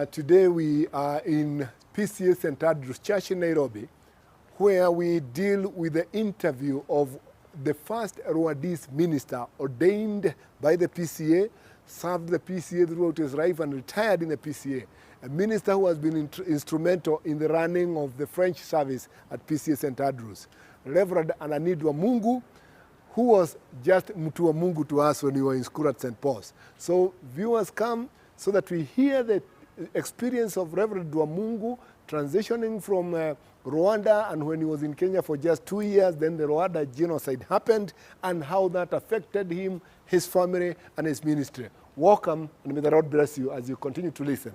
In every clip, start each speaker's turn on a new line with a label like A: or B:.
A: Today we are in PCEA St. Andrew's Church in Nairobi, where we deal with the interview of the first Rwandese minister ordained by the PCEA, served the PCEA throughout his life and retired in the PCEA. A minister who has been instrumental in the running of the French service at PCEA St. Andrew's. Reverend Ananidwa Mungu, who was just mtu wa Mungu to us when we were in school at St. Paul's. So viewers come so that we hear the experience of Reverend Dwamungu transitioning from Rwanda, and when he was in Kenya for just 2 years, then the Rwanda genocide happened, and how that affected him, his family, and his ministry. Welcome, and may the Lord bless you as you continue to listen.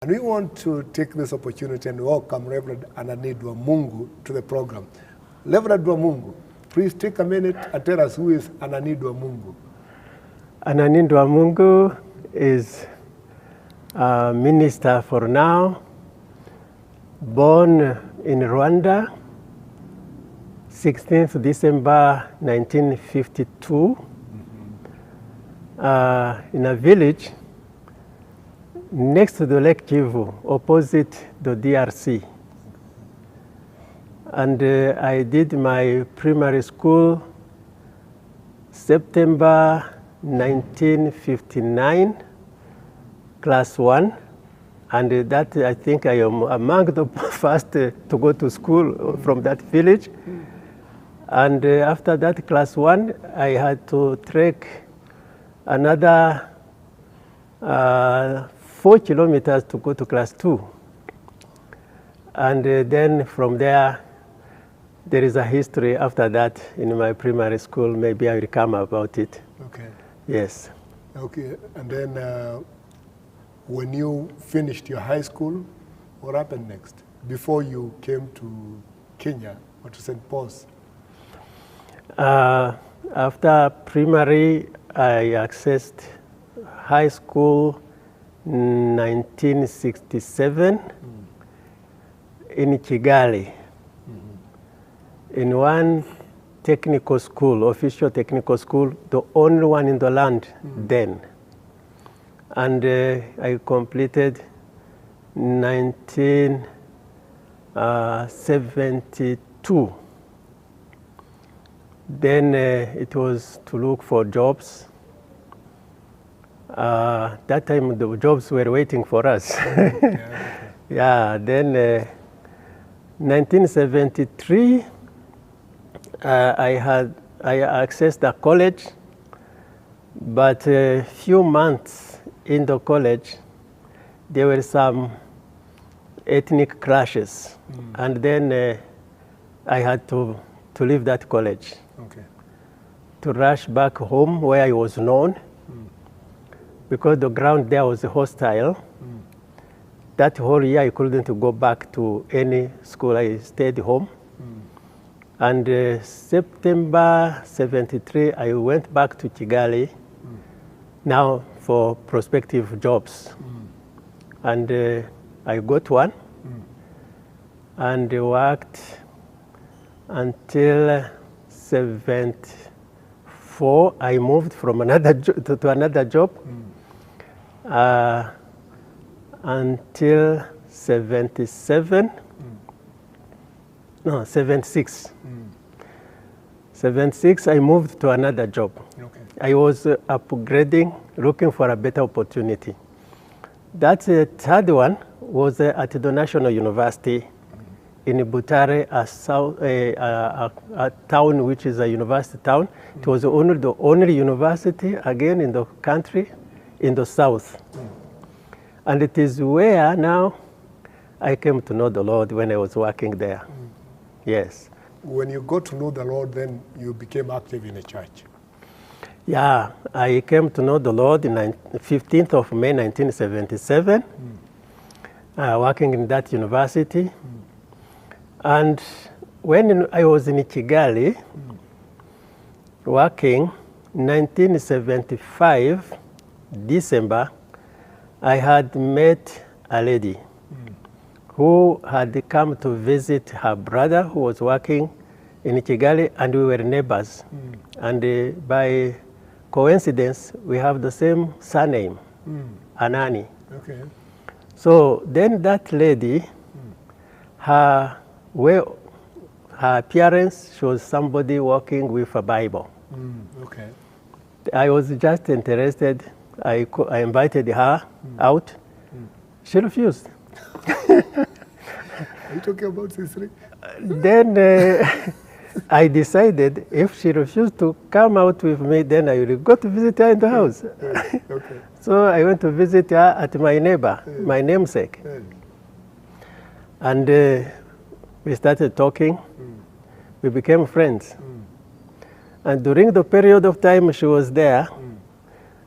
A: And we want to take this opportunity and welcome Reverend Ananidwa Mungu to the program. Reverend Dwamungu, please take a minute and tell us who is Ananidwa Mungu.
B: Ananidwa Mungu is a minister for now, born in Rwanda, 16th December 1952, in a village next to the Lake Kivu, opposite the DRC. And I did my primary school September 1959, class 1. And that, I think I am among the first to go to school from that village. And after that, class 1, I had to trek another 4 kilometers to go to class 2. And then from there is a history after that in my primary school. Maybe I will come about it.
A: Okay.
B: Yes.
A: Okay, and then when you finished your high school, what happened next? Before you came to Kenya or to St. Paul's?
B: After primary, I accessed high school in 1967 in Kigali. In one technical school, official technical school, the only one in the land then. And I completed 1972. Then it was to look for jobs. That time the jobs were waiting for us. Yeah, then 1973, I accessed the college, but a few months in the college, there were some ethnic clashes, and then I had to leave that college, to rush back home where I was known, because the ground there was hostile. That whole year I couldn't go back to any school. I stayed home. And September 73, I went back to Kigali, now for prospective jobs. And I got one and worked until 74. I moved from another to another job until 77. No, 76. 76, I moved to another job. Okay. I was upgrading, looking for a better opportunity. That third one was at the National University in Butare, a town which is a university town. It was the only university, again, in the country, in the south. And it is where now I came to know the Lord when I was working there. Yes.
A: When you got to know the Lord, then you became active in a church.
B: Yeah, I came to know the Lord on 15th of May 1977, working in that university. And when I was in Kigali, working, 1975, December, I had met a lady who had come to visit her brother who was working in Kigali, and we were neighbors. And by coincidence, we have the same surname, Anani.
A: Okay.
B: So then that lady, her appearance shows somebody walking with a Bible.
A: Okay.
B: I was just interested. I invited her out. She refused.
A: Are you talking about Sisri?
B: Then I decided if she refused to come out with me, then I will go to visit her in the house.
A: Okay.
B: So I went to visit her at my neighbor, my namesake. And we started talking. We became friends. And during the period of time she was there,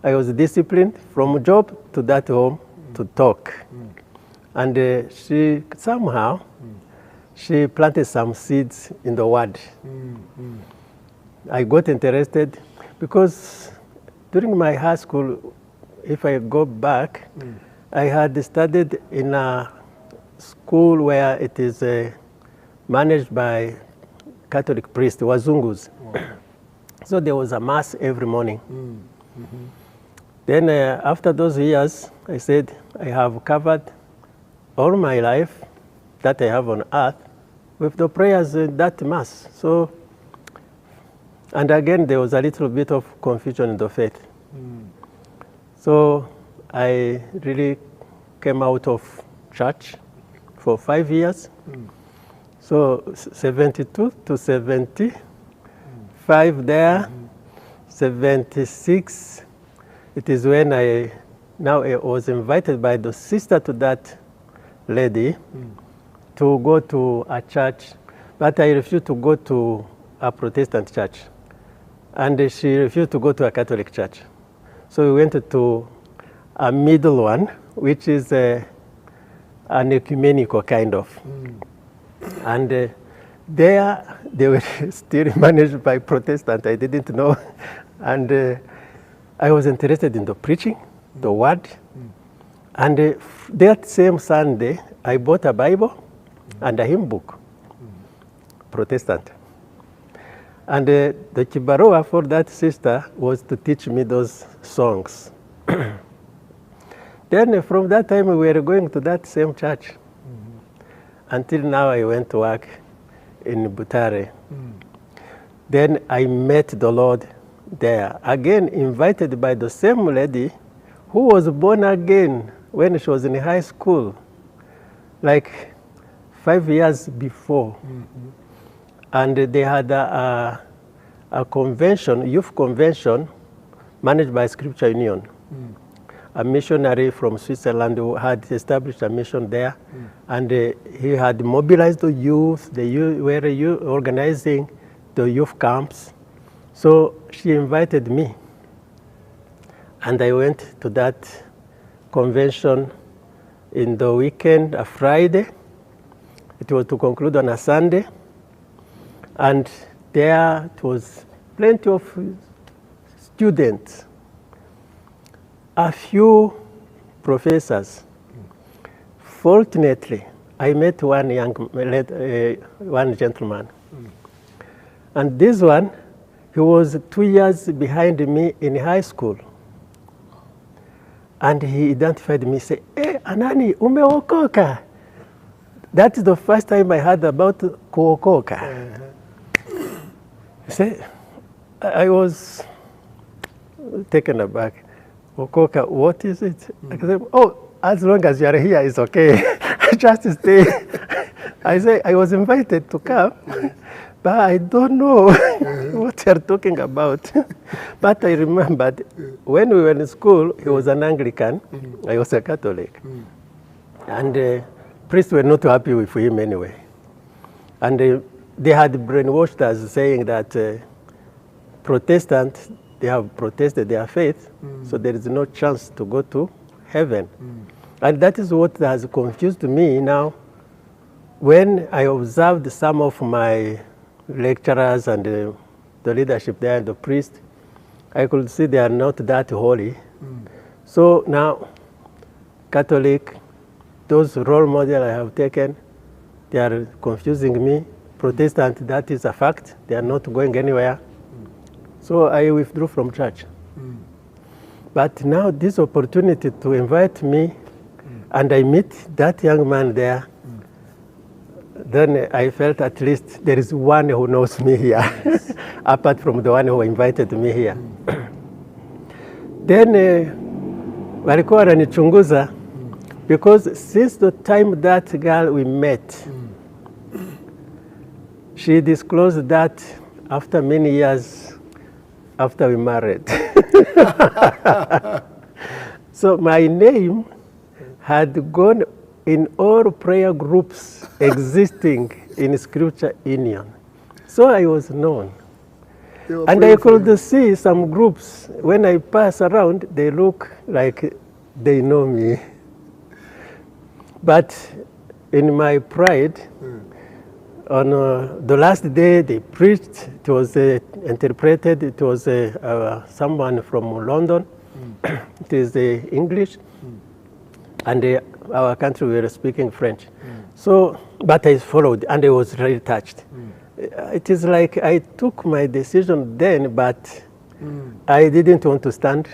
B: I was disciplined from job to that home to talk. And she somehow, she planted some seeds in the word. I got interested because during my high school, if I go back, I had studied in a school where it is managed by Catholic priests, Wazungus. So there was a mass every morning. Then after those years, I said, I have covered all my life that I have on earth with the prayers in that mass. So, and again, there was a little bit of confusion in the faith. So I really came out of church for 5 years. So 72 to 75 there, 76, it is when I was invited by the sister to that lady to go to a church, but I refused to go to a Protestant church. And she refused to go to a Catholic church. So we went to a middle one, which is an ecumenical kind of. And there, they were still managed by Protestant. I didn't know. And I was interested in the preaching, the word. And that same Sunday, I bought a Bible and a hymn book, Protestant. And the kibarua for that sister was to teach me those songs. Then from that time, we were going to that same church. Until now, I went to work in Butare. Then I met the Lord there. Again, invited by the same lady who was born again when she was in high school, like 5 years before. And they had a convention, youth convention, managed by Scripture Union. A missionary from Switzerland who had established a mission there. And he had mobilized the youth. They were organizing the youth camps. So she invited me. And I went to that convention in the weekend, a Friday. It was to conclude on a Sunday. And there it was plenty of students, a few professors. Fortunately, I met one gentleman. And this one, he was 2 years behind me in high school. And he identified me, said, "Hey, Anani, umeokoka." That's the first time I heard about kuokoka. I was taken aback. Okoka, what is it? I said, oh, as long as you are here, it's okay. Just stay. I said, I was invited to come, but I don't know what you're talking about. But I remembered when we were in school, he was an Anglican, I was a Catholic. And priests were not happy with him anyway. And they had brainwashed us saying that Protestants, they have protested their faith, so there is no chance to go to heaven. And that is what has confused me now. When I observed some of my lecturers and the leadership there and the priests, I could see they are not that holy. So now, Catholic, those role models I have taken, they are confusing me. Protestant, that is a fact. They are not going anywhere. So I withdrew from church. But now this opportunity to invite me, and I meet that young man there, then I felt at least there is one who knows me here, apart from the one who invited me here. Then walikuwa wananichunguza because since the time that girl we met, she disclosed that after many years after we married. So my name had gone in all prayer groups existing in Scripture Union. So I was known. And I could see some groups, when I pass around, they look like they know me. But in my pride, on the last day they preached, it was interpreted, it was someone from London, it is English, and our country we were speaking French. So, but I followed and I was really touched. It is like I took my decision then, but I didn't want to stand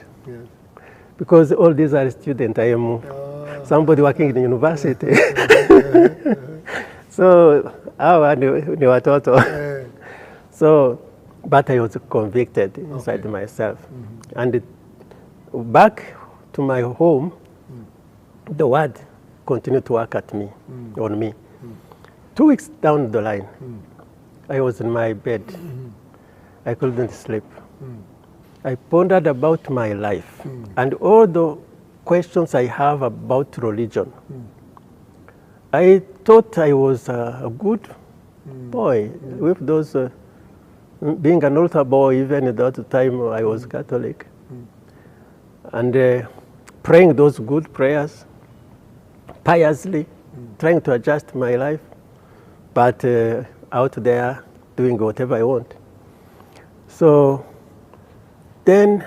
B: because all these are students. I am somebody working in the university. So, ni watoto. So, but I was convicted inside myself. And back to my home, the word continued to work at me, on me. 2 weeks down the line, I was in my bed. I couldn't sleep. I pondered about my life and all the questions I have about religion. I thought I was a good boy with those, being an altar boy, even at that time I was Catholic. And praying those good prayers, piously, trying to adjust my life, but out there doing whatever I want. So then,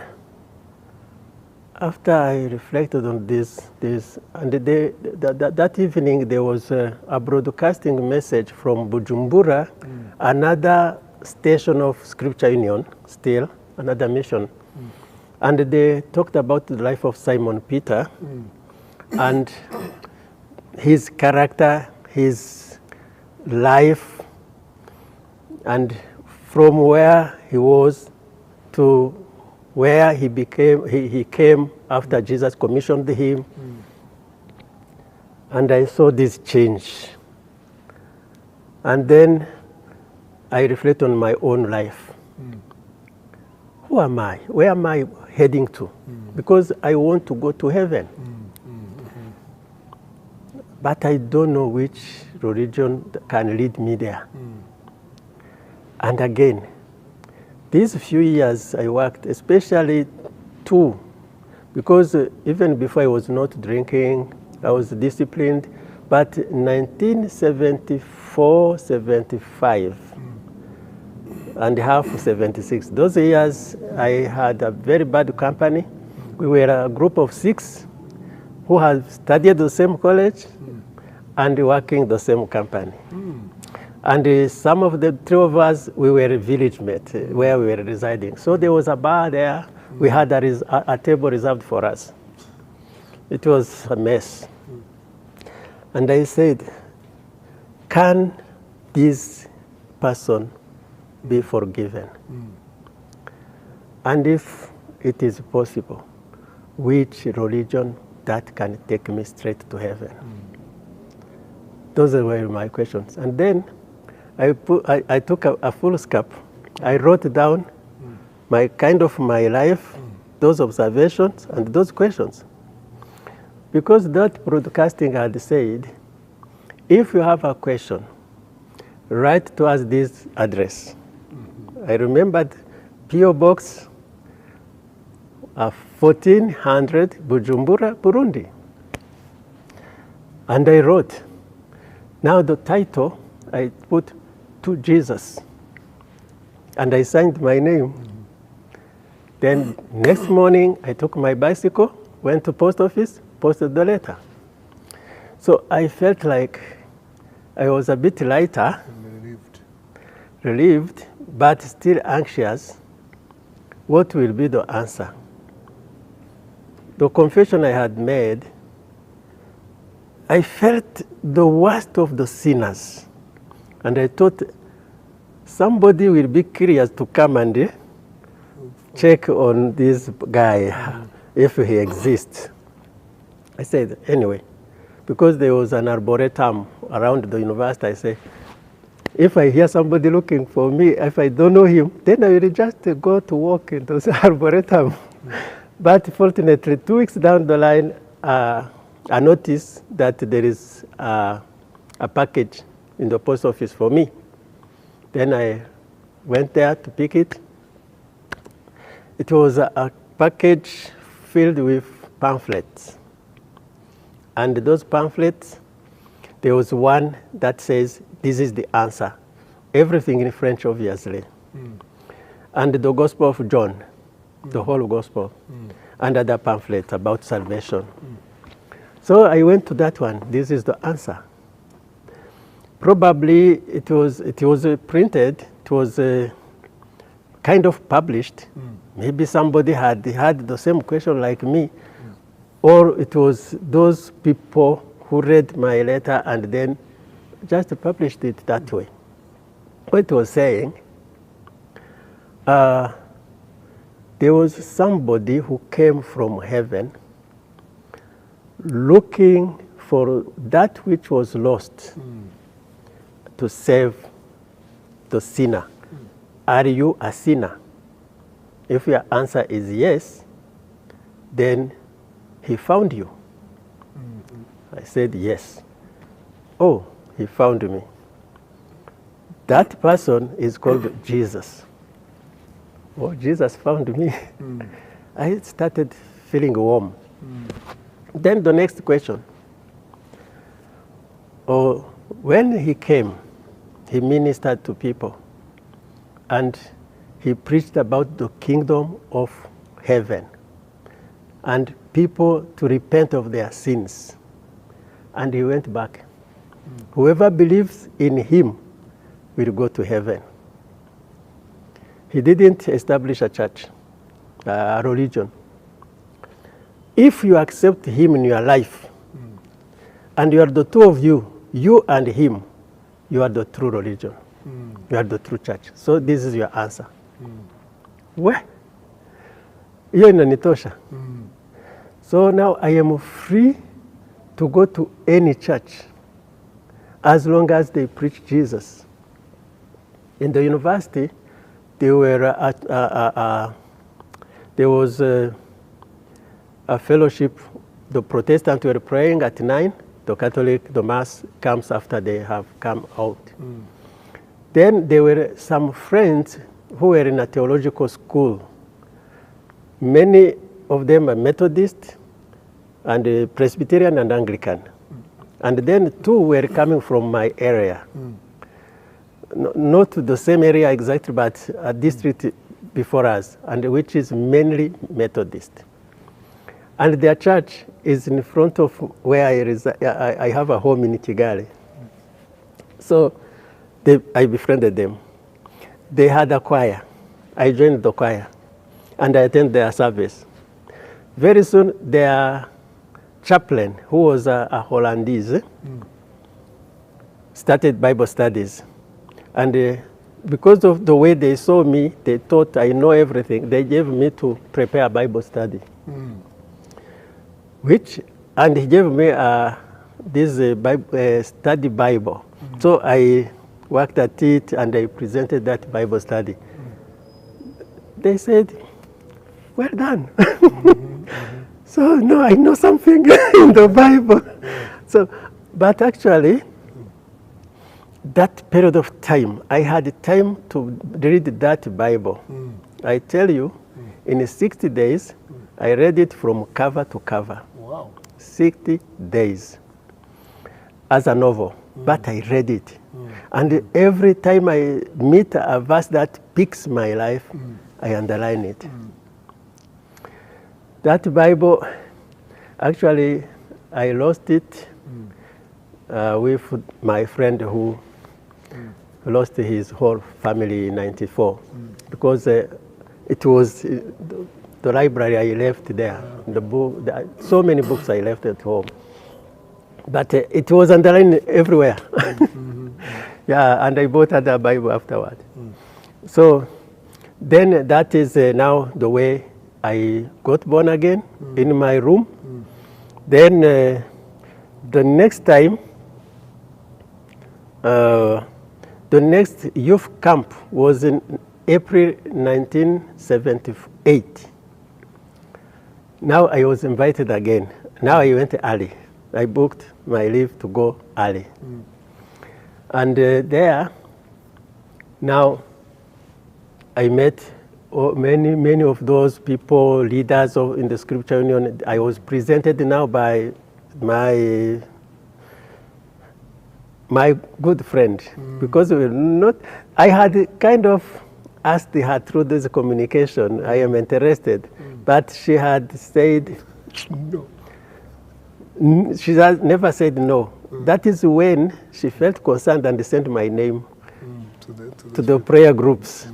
B: after I reflected on this and that evening there was a broadcasting message from Bujumbura, another station of Scripture Union, still, another mission. And they talked about the life of Simon Peter and his character, his life, and from where he was to where he became, he came after Jesus commissioned him. And I saw this change. And then I reflect on my own life. Who am I? Where am I heading to? Because I want to go to heaven. But I don't know which religion can lead me there. And again, these few years I worked, especially 2, because even before I was not drinking, I was disciplined, but 1974, 75, and half 76, those years I had a very bad company. We were a group of 6 who had studied the same college and working the same company. And some of the 3 of us, we were village mates where we were residing. So there was a bar there. We had a table reserved for us. It was a mess. And I said, can this person be forgiven? And if it is possible, which religion that can take me straight to heaven? Those were my questions. And then I took a foolscap. I wrote down my life, those observations, and those questions. Because that broadcasting had said, if you have a question, write to us this address. I remembered P.O. Box 1400 Bujumbura, Burundi. And I wrote, now the title, I put to Jesus. And I signed my name. Then next morning, I took my bicycle, went to post office, posted the letter. So I felt like I was a bit lighter. relieved, but still anxious. What will be the answer? The confession I had made, I felt the worst of the sinners. And I thought somebody will be curious to come and check on this guy if he exists. I said, anyway, because there was an arboretum around the university, I said, if I hear somebody looking for me, if I don't know him, then I will just go to walk into the arboretum. But fortunately, 2 weeks down the line, I noticed that there is a package in the post office for me. Then I went there to pick it. It was a package filled with pamphlets. And those pamphlets, there was one that says, this is the answer. Everything in French, obviously. And the Gospel of John, the whole Gospel, and other pamphlets about salvation. So I went to that one. This is the answer. Probably it was printed, it was kind of published. Maybe somebody had the same question like me. Or it was those people who read my letter and then just published it that way. What it was saying, there was somebody who came from heaven looking for that which was lost to save the sinner. Are you a sinner? If your answer is yes, then he found you. I said yes. Oh, he found me. That person is called Jesus. Oh, Jesus found me. I started feeling warm. Then the next question. Oh, when he came, he ministered to people. And he preached about the kingdom of heaven. And people to repent of their sins. And he went back. Whoever believes in him will go to heaven. He didn't establish a church, a religion. If you accept him in your life, and you are the two of you, you and him, you are the true religion. You are the true church. So this is your answer. Well, hiyo inanitosha. So now I am free to go to any church as long as they preach Jesus. In the university, there was a fellowship. The Protestants were praying at 9. The Catholic, the Mass comes after they have come out. Then there were some friends who were in a theological school. Many of them are Methodist and Presbyterian and Anglican. And then 2 were coming from my area. Not the same area exactly, but a district before us, and which is mainly Methodist. And their church is in front of where I have a home in Kigali. So I befriended them. They had a choir. I joined the choir, and I attended their service. Very soon, their chaplain, who was a Rwandese, started Bible studies. And because of the way they saw me, they thought I know everything. They gave me to prepare a Bible study. And he gave me this study Bible. So I worked at it and I presented that Bible study. They said, well done. So no, I know something in the Bible. So, but actually, that period of time, I had time to read that Bible. I tell you, in 60 days, I read it from cover to cover.
A: Wow.
B: 60 days as a novel, but I read it. And every time I meet a verse that picks my life, I underline it. That Bible, actually, I lost it with my friend who lost his whole family in '94 because it was the library I left there. The book, so many books I left at home, but it was underlined everywhere. Yeah, and I bought another Bible afterward. So then that is now the way I got born again in my room. Then the next time, the next youth camp was in April 1978. Now I was invited again. Now I went early. I booked my leave to go early. And there, now I met many of those people, leaders in the Scripture Union. I was presented now by my good friend, because we were not. I had kind of asked her through this communication, I am interested, but she had said no. She has never said no. That is when she felt concerned and sent my name to the prayer groups.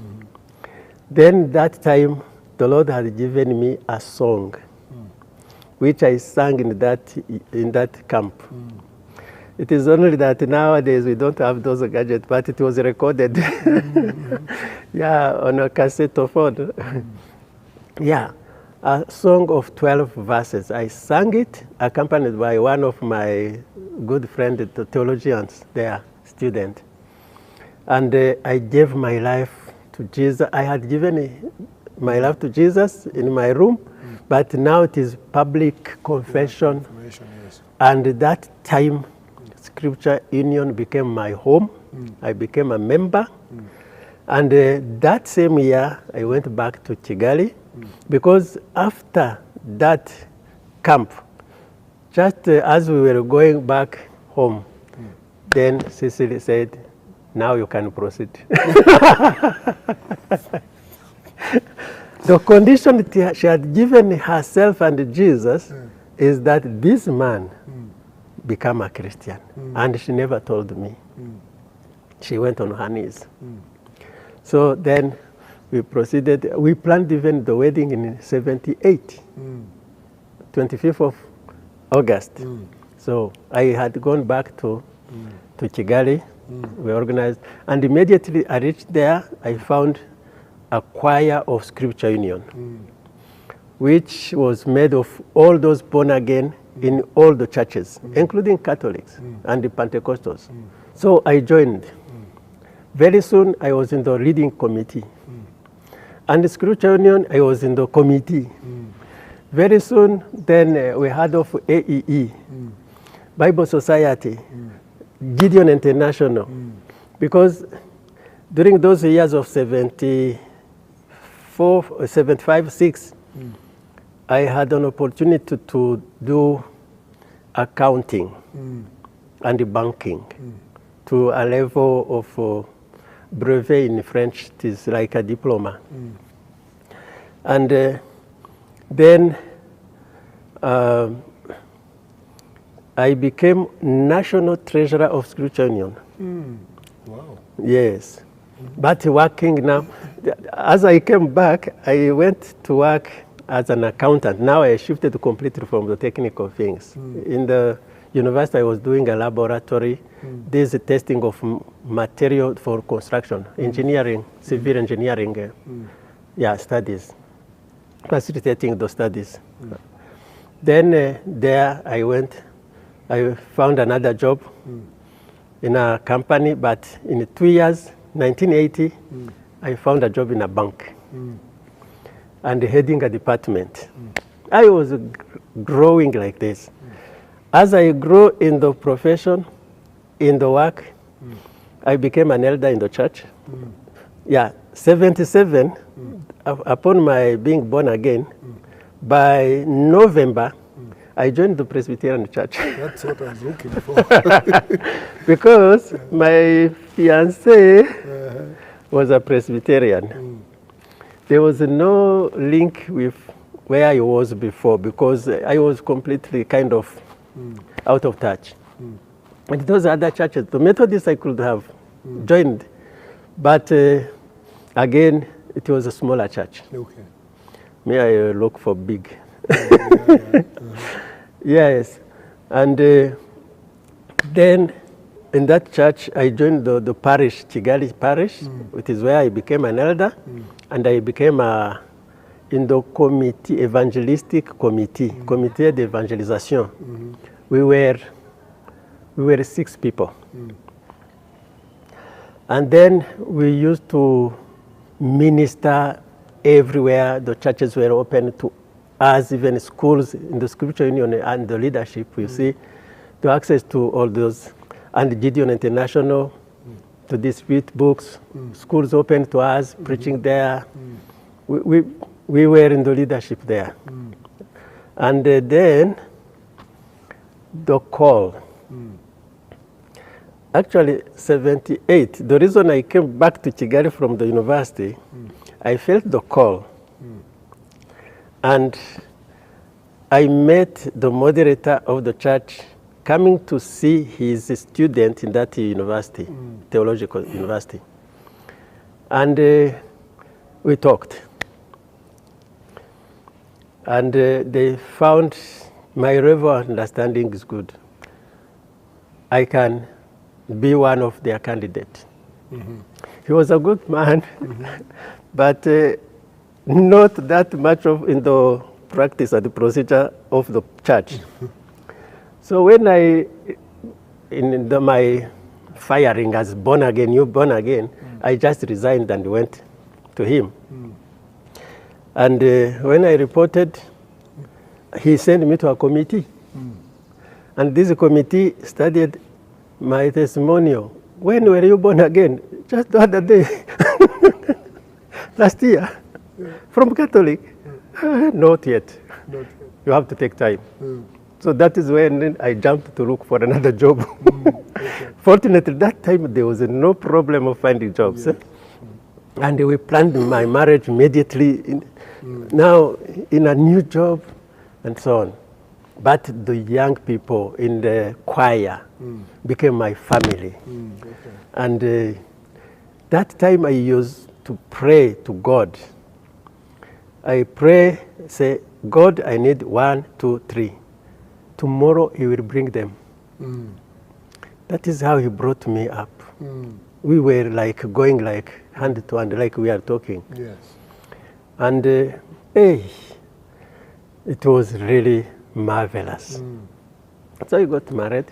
B: Then that time, the Lord had given me a song, which I sang in that camp. It is only that nowadays we don't have those gadgets, but it was recorded, yeah, on a cassettophone. Yeah, a song of 12 verses. I sang it, accompanied by one of my good friends, the theologians, their student. And I gave my life to Jesus. I had given my life to Jesus in my room, but now it is public confession.
A: Yes.
B: And that time, Scripture Union became my home. I became a member. And that same year, I went back to Kigali, because after that camp, just as we were going back home, then Cecily said, now you can proceed. The condition she had given herself and Jesus is that this man become a Christian. And she never told me. She went on her knees. So then we proceeded. We planned even the wedding in '78, 25th of August. So I had gone back to Kigali. We organized, and immediately I reached there, I found a choir of Scripture Union, which was made of all those born again in all the churches, including Catholics and the Pentecostals. So I joined. Very soon I was in the leading committee. And the Scripture Union, I was in the committee. Very soon, then we heard of AEE, Bible Society, Gideon International, because during those years of 74, 75, 6, I had an opportunity to do accounting and banking to a level of brevet in French. It is like a diploma. And then I became National Treasurer of Scripture Union.
A: Wow.
B: Yes. But working now, as I came back, I went to work as an accountant. Now I shifted completely from the technical things. In the university, I was doing a laboratory. This is testing of material for construction, engineering, civil engineering, studies, facilitating those studies. Then there I went. I found another job in a company, but in 2 years, 1980, I found a job in a bank and heading a department. I was growing like this. As I grew in the profession, in the work, I became an elder in the church. 77, upon my being born again, by November, I joined the Presbyterian Church.
A: That's what I was looking for.
B: Because my fiancé was a Presbyterian. There was no link with where I was before, because I was completely kind of out of touch. And those other churches, the Methodists I could have joined, But again, it was a smaller church.
A: Okay.
B: Me, I look for big.
A: Yeah.
B: Yes. And then in that church, I joined the parish, Kigali parish, which is where I became an elder. And I became in the committee, evangelistic committee, comité d'évangélisation. We were 6 people. And then we used to minister everywhere. The churches were open to us, even schools in the Scripture Union and the leadership, you see, to access to all those. And Gideon International, to distribute books, schools open to us, preaching there. We were in the leadership there. And then the call. Actually, 78, the reason I came back to Kigali from the university, I felt the call. And I met the moderator of the church coming to see his student in that university, theological university. And we talked. And they found my level of understanding is good. I can be one of their candidates. He was a good man, but not that much in the practice and the procedure of the church. So when my firing as born again, new born again, I just resigned and went to him. And when I reported, he sent me to a committee. And this committee studied my testimonial. When were you born again? Just the other day. Last year. From Catholic? Not yet. You have to take time. So that is when I jumped to look for another job. Fortunately, that time there was no problem of finding jobs. Yes. And we planned my marriage immediately. Now in a new job and so on. But the young people in the choir became my family. And that time I used to pray to God. I pray, say, God, I need 1, 2, 3. Tomorrow he will bring them. That is how he brought me up. We were like going like hand to hand, like we are talking.
A: Yes.
B: And it was really marvelous. So we got married,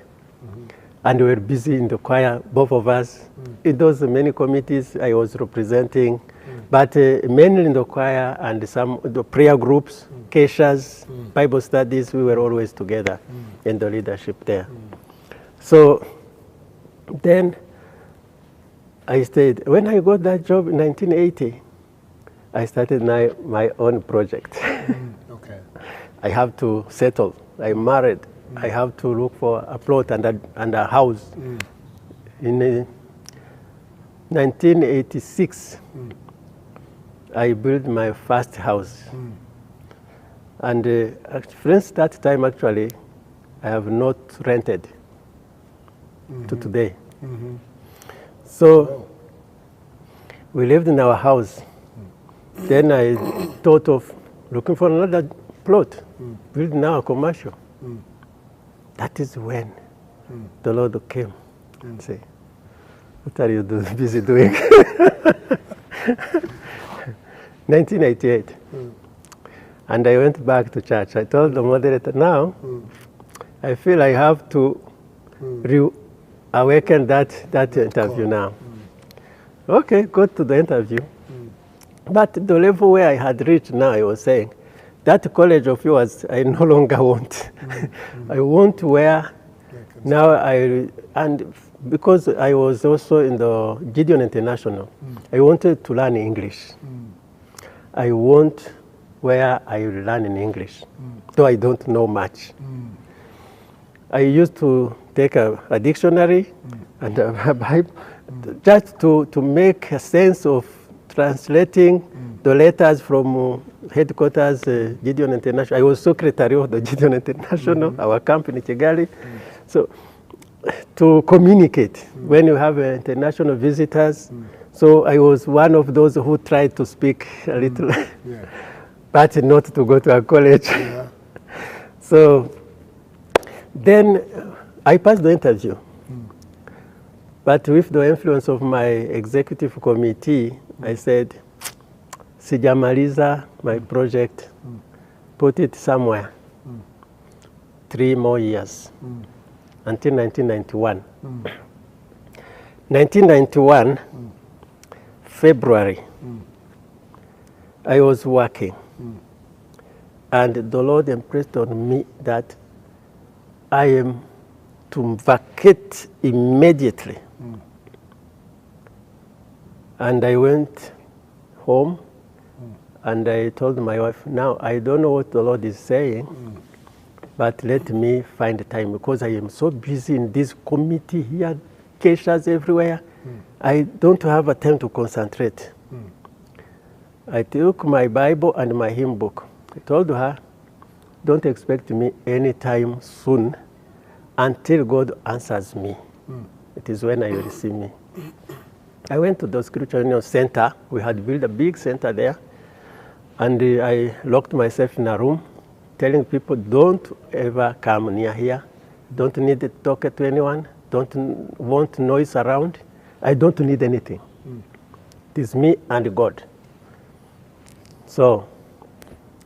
B: and we were busy in the choir, both of us. In those many committees I was representing, but mainly in the choir and some the prayer groups, Keishas, Bible studies, we were always together in the leadership there. So then I stayed. When I got that job in 1980, I started my own project.
A: Okay.
B: I have to settle. I'm married. I have to look for a plot and a house. In 1986, I built my first house. And since that time, actually, I have not rented to today. So we lived in our house. Then I thought of looking for another plot, build now a commercial. That is when the Lord came and said, what are you busy doing? 1988. And I went back to church. I told the moderator, now I feel I have to reawaken that interview now. Okay, go to the interview. But the level where I had reached now, I was saying, that college of yours, I no longer want. I want where now and because I was also in the Gideon International, I wanted to learn English. I want where I learn in English, though I don't know much. I used to take a dictionary and a Bible just to make a sense of translating the letters from headquarters, Gideon International. I was secretary of the Gideon International, our company, Kigali. So to communicate when you have international visitors, So I was one of those who tried to speak a little,
A: Yeah.
B: but not to go to a college.
A: Yeah.
B: So then I passed the interview. But with the influence of my executive committee, I said, sijamaliza my project, put it somewhere. 3 more years until 1991. 1991, February, I was working. And the Lord impressed on me that I am to vacate immediately. And I went home and I told my wife, now I don't know what the Lord is saying, but let me find time because I am so busy in this committee here, caches everywhere. I don't have a time to concentrate. I took my Bible and my hymn book. I told her, don't expect me anytime soon until God answers me. It is when I will see me. I went to the Scripture Union Center. We had built a big center there. And I locked myself in a room, telling people, don't ever come near here. Don't need to talk to anyone. Don't want noise around. I don't need anything. It is me and God. So,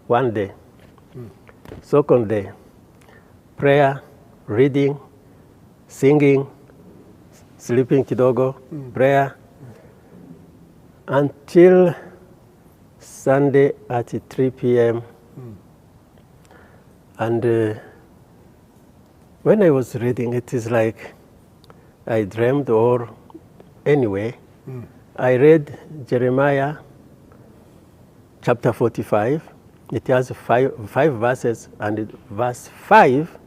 B: one day, second day, prayer, reading, singing, sleeping kidogo, prayer, until Sunday at 3 p.m. And when I was reading, it is like I dreamed, or anyway, I read Jeremiah chapter 45. It has five verses, and verse 5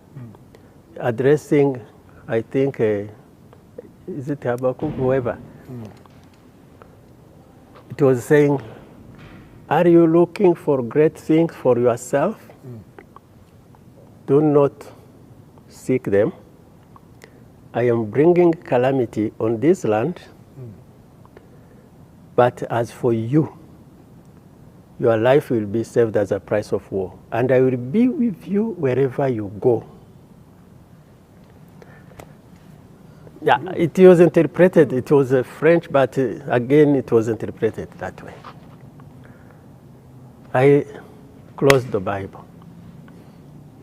B: addressing, I think, is it Habakkuk, whoever. It was saying, are you looking for great things for yourself? Do not seek them. I am bringing calamity on this land, but as for you, your life will be saved as a price of war, and I will be with you wherever you go. Yeah, it was interpreted, it was French, but again, it was interpreted that way. I closed the Bible.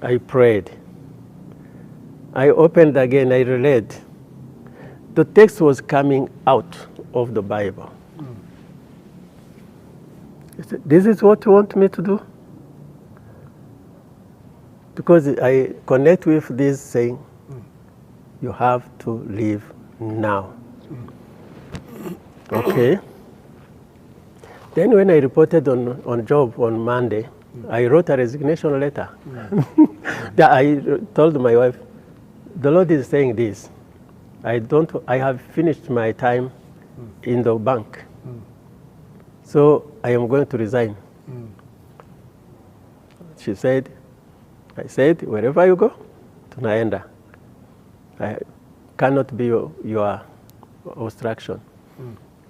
B: I prayed. I opened again, I read. The text was coming out of the Bible. I said, this is what you want me to do? Because I connect with this saying, you have to live now. Okay. Then when I reported on job on Monday, I wrote a resignation letter. That I told my wife, the Lord is saying this. I have finished my time in the bank. So I am going to resign. She said, I said, wherever you go, tunaenda. I cannot be your obstruction.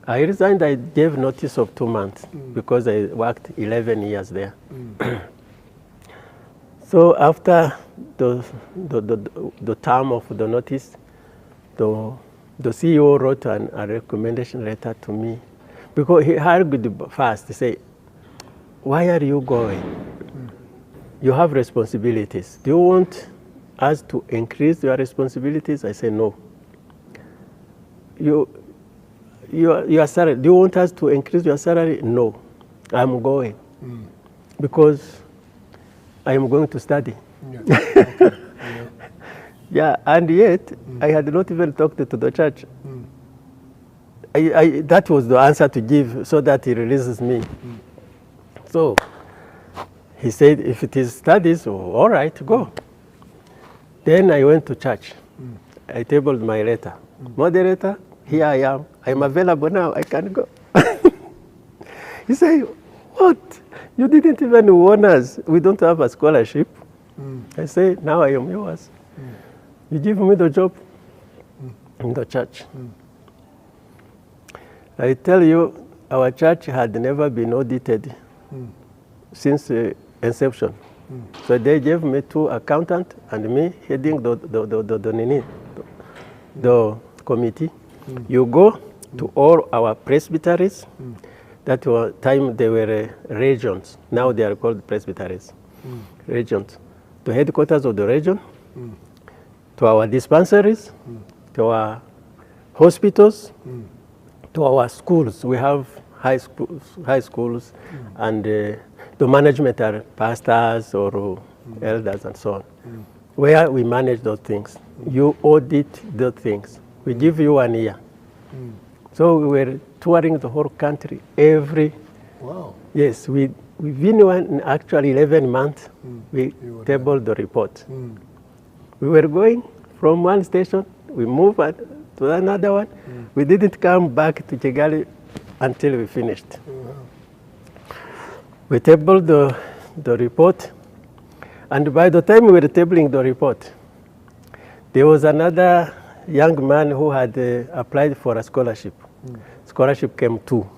B: I resigned, I gave notice of 2 months because I worked 11 years there. So after the term of the notice, the CEO wrote a recommendation letter to me because he argued first to say, why are you going? You have responsibilities. Do you want us to increase your responsibilities? I say no. Your salary, do you want us to increase your salary? No. I'm going. Because I am going to study. Yeah. Okay. Yeah, and yet I had not even talked to the church. That was the answer to give so that he releases me. So he said, if it is studies, all right, go. Then I went to church. I tabled my letter. Moderator, here I am. I'm available now. I can go. He said, what? You didn't even warn us. We don't have a scholarship. I say, now I am yours. You give me the job in the church. I tell you, our church had never been audited since inception. So they gave me 2 accountants and me heading the committee. You go to all our presbyteries. That was time they were regions. Now they are called presbyteries. Regions. To headquarters of the region, to our dispensaries, to our hospitals, to our schools. We have high schools, and the management are pastors or elders and so on, where we manage those things. You audit those things. We give you 1 year. So we were touring the whole country every.
A: Wow.
B: Yes, within actually 11 months, we tabled the report. We were going from one station, we moved to another one. We didn't come back to Kigali until we finished. We tabled the report, and by the time we were tabling the report, there was another young man who had applied for a scholarship. Scholarship came too,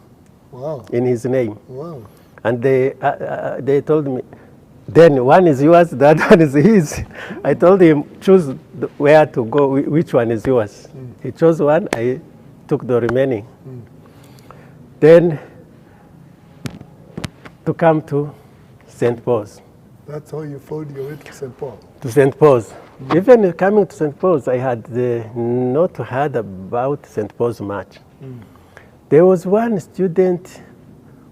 B: in his name.
A: Wow.
B: And they told me, then one is yours, the other one is his. I told him, choose where to go, which one is yours. He chose one, I took the remaining. Then to come to St. Paul's.
A: That's how you found your way to St. Paul?
B: To St. Paul's. Even coming to St. Paul's, I had not heard about St. Paul's much. There was one student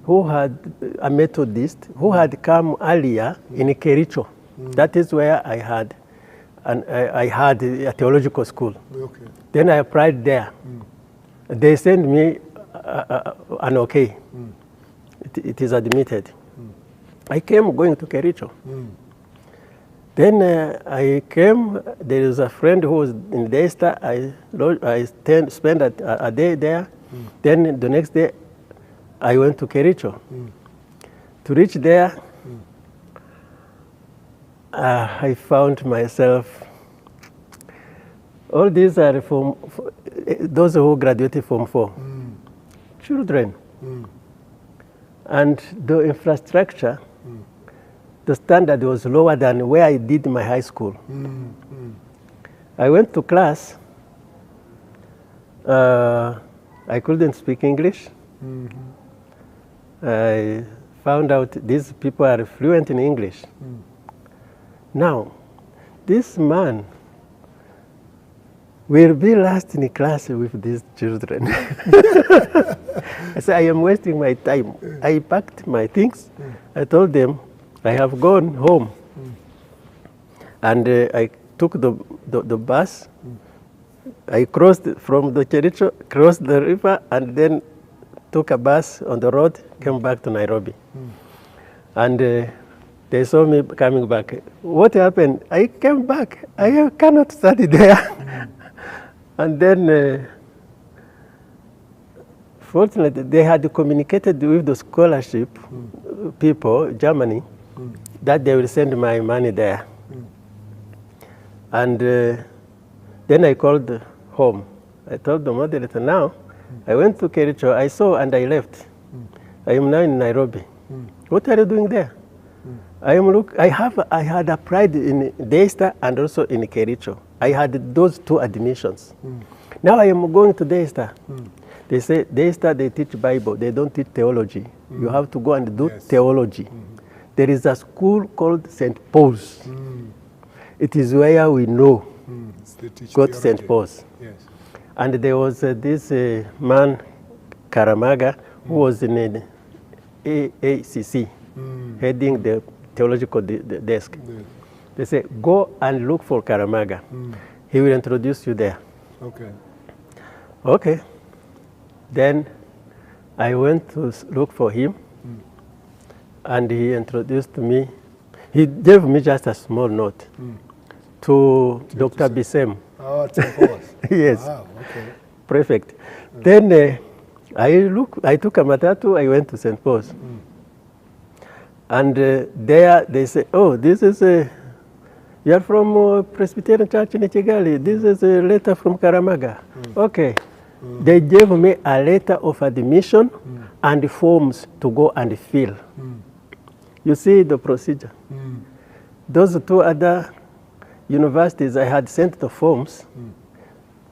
B: who had a Methodist who had come earlier in Kericho. That is where I had a theological school.
A: Okay.
B: Then I applied there. They sent me an okay. It is admitted. I came going to Kericho. Then I came, there is a friend who was in Daystar. I spent a day there. Then the next day, I went to Kericho. To reach there, I found myself, all these are from those who graduated from 4. Children. And the infrastructure, the standard was lower than where I did my high school. I went to class. I couldn't speak English. I found out these people are fluent in English. Now, this man will be last in class with these children. I said, I am wasting my time. I packed my things. I told them, I have gone home. And I took the bus. I crossed from the Kericho, crossed the river, and then took a bus on the road, came back to Nairobi. And they saw me coming back. What happened? I came back. I cannot study there. And then, fortunately, they had communicated with the scholarship people, Germany, that they will send my money there. And then I called home. I told the moderator, now, I went to Kericho, I saw and I left. I am now in Nairobi. What are you doing there? I had applied in Daystar and also in Kericho. I had those 2 admissions. Now I am going to Daystar. They say Daystar, they teach Bible, they don't teach theology. You have to go and do theology. There is a school called St. Paul's. It is where we know go to St. Paul's.
A: Yes.
B: And there was this man, Karamaga, who was in the AACC, heading the theological desk. They say, go and look for Karamaga. He will introduce you there.
A: Okay.
B: Okay. Then I went to look for him, and he introduced me. He gave me just a small note to Dr. Bisem.
A: Oh, it's St. Paul's.
B: Yes.
A: Wow, okay.
B: Perfect. Then I took a matatu, I went to St. Paul's. And there they say, oh, this is you are from Presbyterian Church in Kigali. This is a letter from Karamaga. Okay. They gave me a letter of admission and forms to go and fill. You see the procedure. Those two other universities, I had sent the forms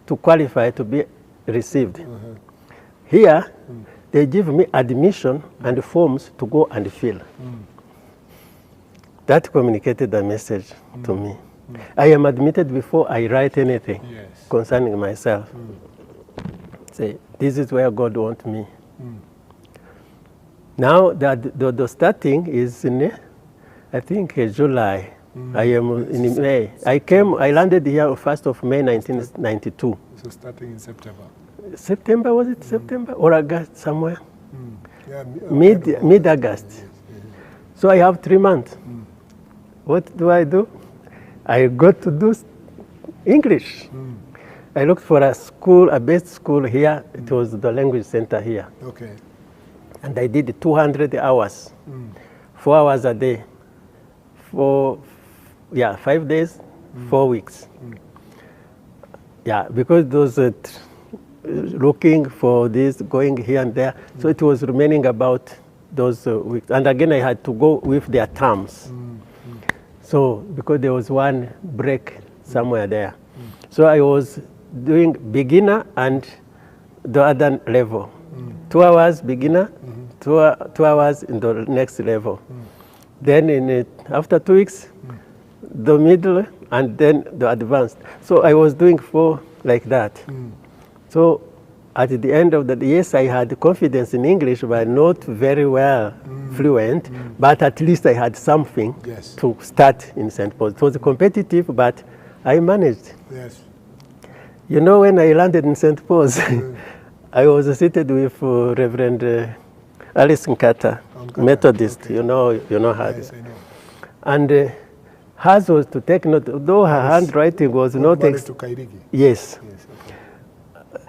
B: to qualify to be received. Here, they give me admission and forms to go and fill. That communicated the message to me. I am admitted before I write anything concerning myself. Say, this is where God wants me. Now, the starting is in, I think, July. I am in May. I landed here 1st of May 1992.
A: So starting in September.
B: September, was it September? Or August, somewhere?
A: Yeah,
B: Mid-August. So I have 3 months. What do? I got to do English. I looked for a school, a best school here. It was the language center here.
A: Okay.
B: And I did 200 hours, 4 hours a day, for 5 days, 4 weeks. Yeah, because those looking for this, going here and there, so it was remaining about those weeks. And again, I had to go with their terms. So, because there was one break somewhere there. So I was doing beginner and the other level. 2 hours beginner, 2 hours in the next level. Then after 2 weeks, the middle, and then the advanced. So I was doing 4 like that. So at the end of the day, yes, I had confidence in English, but not very well fluent, but at least I had something to start in St. Paul's. It was competitive, but I managed.
A: Yes.
B: You know, when I landed in St. Paul's, I was seated with Reverend Alice Nkata, Methodist. Okay. You know her.
A: Yes, I know.
B: And hers was to take note, though her handwriting was not...
A: to Kairigi.
B: Yes.
A: Yes, okay.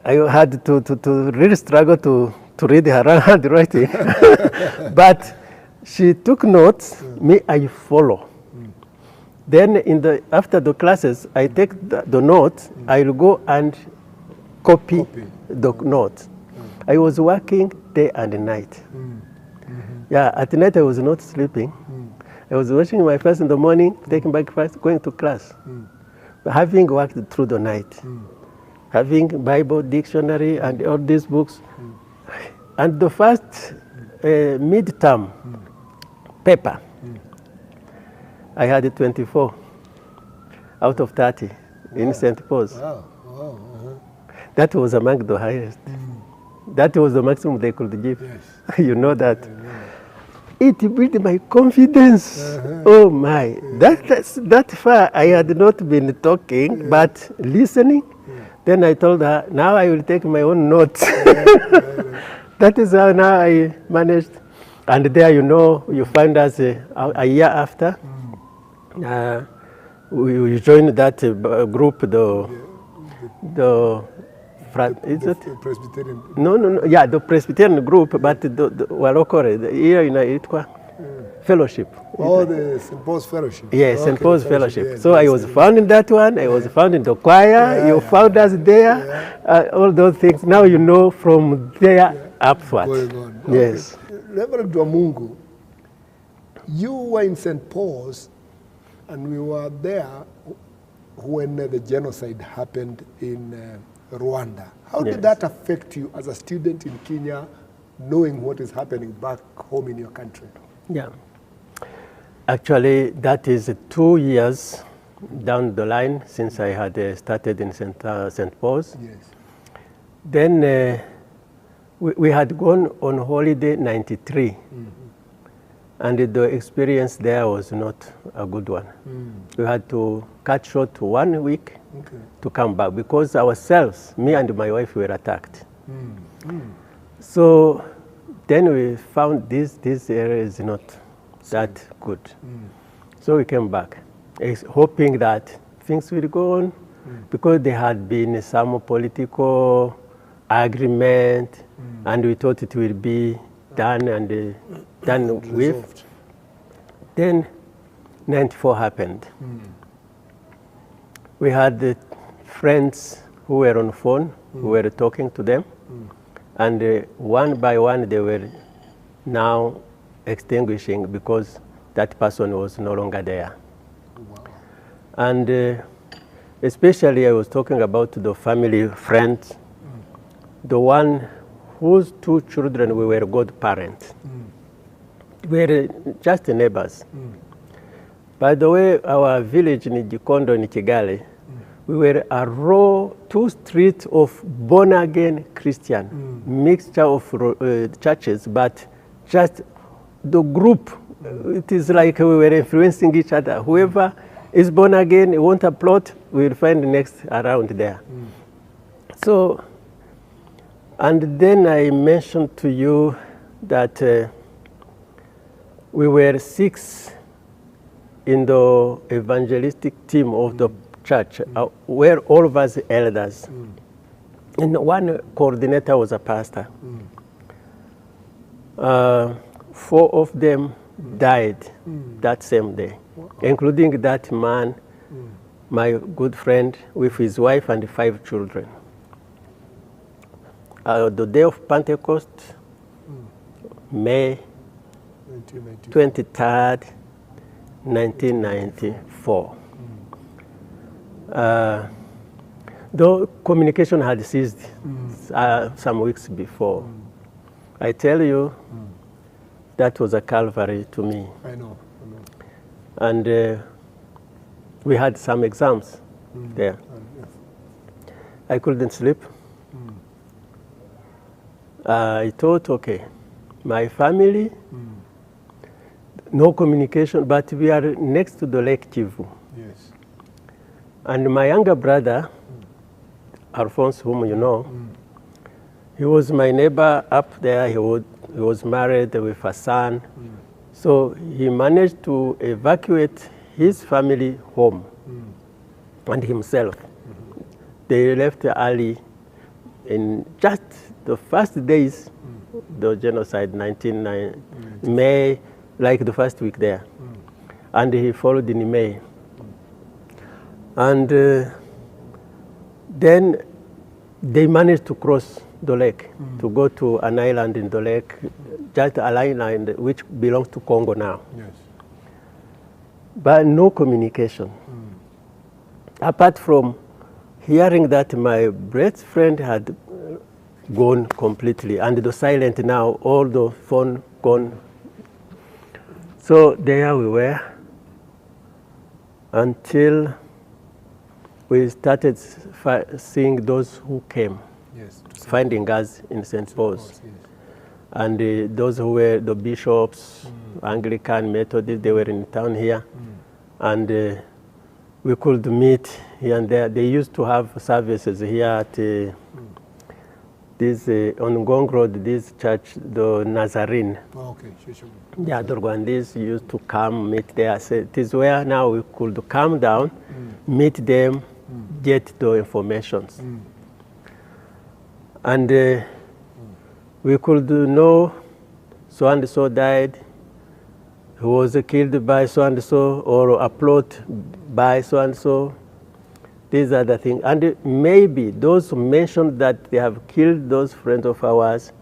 B: I had to really struggle to read her handwriting. But she took notes, me, I follow. Then after the classes, I take the notes, I'll go and copy the notes. I was working day and night. Yeah, at night I was not sleeping. I was washing my face in the morning, taking breakfast, going to class. Having worked through the night, having Bible, dictionary, and all these books. And the first midterm paper, I had 24 out of 30 in St. Paul's.
A: Wow.
B: That was among the highest. That was the maximum they could give.
A: Yes.
B: You know that. It built my confidence. Oh my. That far I had not been talking, but listening. Then I told her, now I will take my own notes. That is how now I managed. And there, you find us a year after. We joined that group,
A: Presbyterian.
B: No. Yeah, the Presbyterian group, but the Walokore, here in fellowship.
A: Oh, the St. Paul's Fellowship.
B: Yes, St. Paul's Fellowship. Yes, so I was found in that one. I was found in the choir. You found us there. All those things. Now you know from there upward.
A: Going on.
B: Yes.
A: Okay. Reverend Dwamungu, you were in St. Paul's, and we were there when the genocide happened in Rwanda. How did that affect you as a student in Kenya, knowing what is happening back home in your country?
B: Yeah. Actually, that is 2 years down the line since I had started in St. Paul's.
A: Yes.
B: Then we had gone on holiday 93. And the experience there was not a good one. We had to cut short to 1 week to come back because ourselves, me and my wife, were attacked. So then we found this area is not that good. So we came back, hoping that things will go on because there had been some political agreement and we thought it will be done and done with. Then 94 happened. We had friends who were on phone, we were talking to them, and one by one they were now extinguishing because that person was no longer there.
A: Wow.
B: And especially I was talking about the family friends, the one whose 2 children we were godparents. We were just neighbors. By the way, our village in Gikondo in Kigali, we were a row, 2 streets of born-again Christian, mixture of churches, but just the group, it is like we were influencing each other. Whoever is born again, want a plot, we will find next around there. So, and then I mentioned to you that we were 6 in the evangelistic team of the church, where all of us elders. And one coordinator was a pastor. 4 of them died that same day, including that man, my good friend, with his wife and 5 children. The day of Pentecost, May 23rd, 1994. Though communication had ceased some weeks before, I tell you, that was a Calvary to me.
A: I know.
B: And we had some exams there. I couldn't sleep. I thought, okay, my family, no communication, but we are next to the Lake Kivu.
A: Yes.
B: And my younger brother, Alphonse, whom you know, he was my neighbor up there. He was married with a son. So he managed to evacuate his family home and himself. They left early in just the first days, the genocide, May, like the first week there. And he followed in May. And then they managed to cross the lake, to go to an island in the lake, just an island which belongs to Congo now.
A: Yes.
B: But no communication. Apart from hearing that my best friend had gone completely, and the silent now, all the phone gone. So there we were, until we started seeing those who came, finding us in St. Paul's.
A: Yes.
B: And those who were the bishops, Anglican, Methodist, they were in town here. And we could meet here and there. They used to have services here at this, on Ngong Road, this church, the Nazarene.
A: Oh, okay.
B: Yeah, the Rwandese used to come meet there. So it is where now we could come down, meet them, get the informations. And we could know so-and-so died, who was killed by so-and-so, or a plot by so-and-so. These are the things. And maybe those who mentioned that they have killed those friends of ours,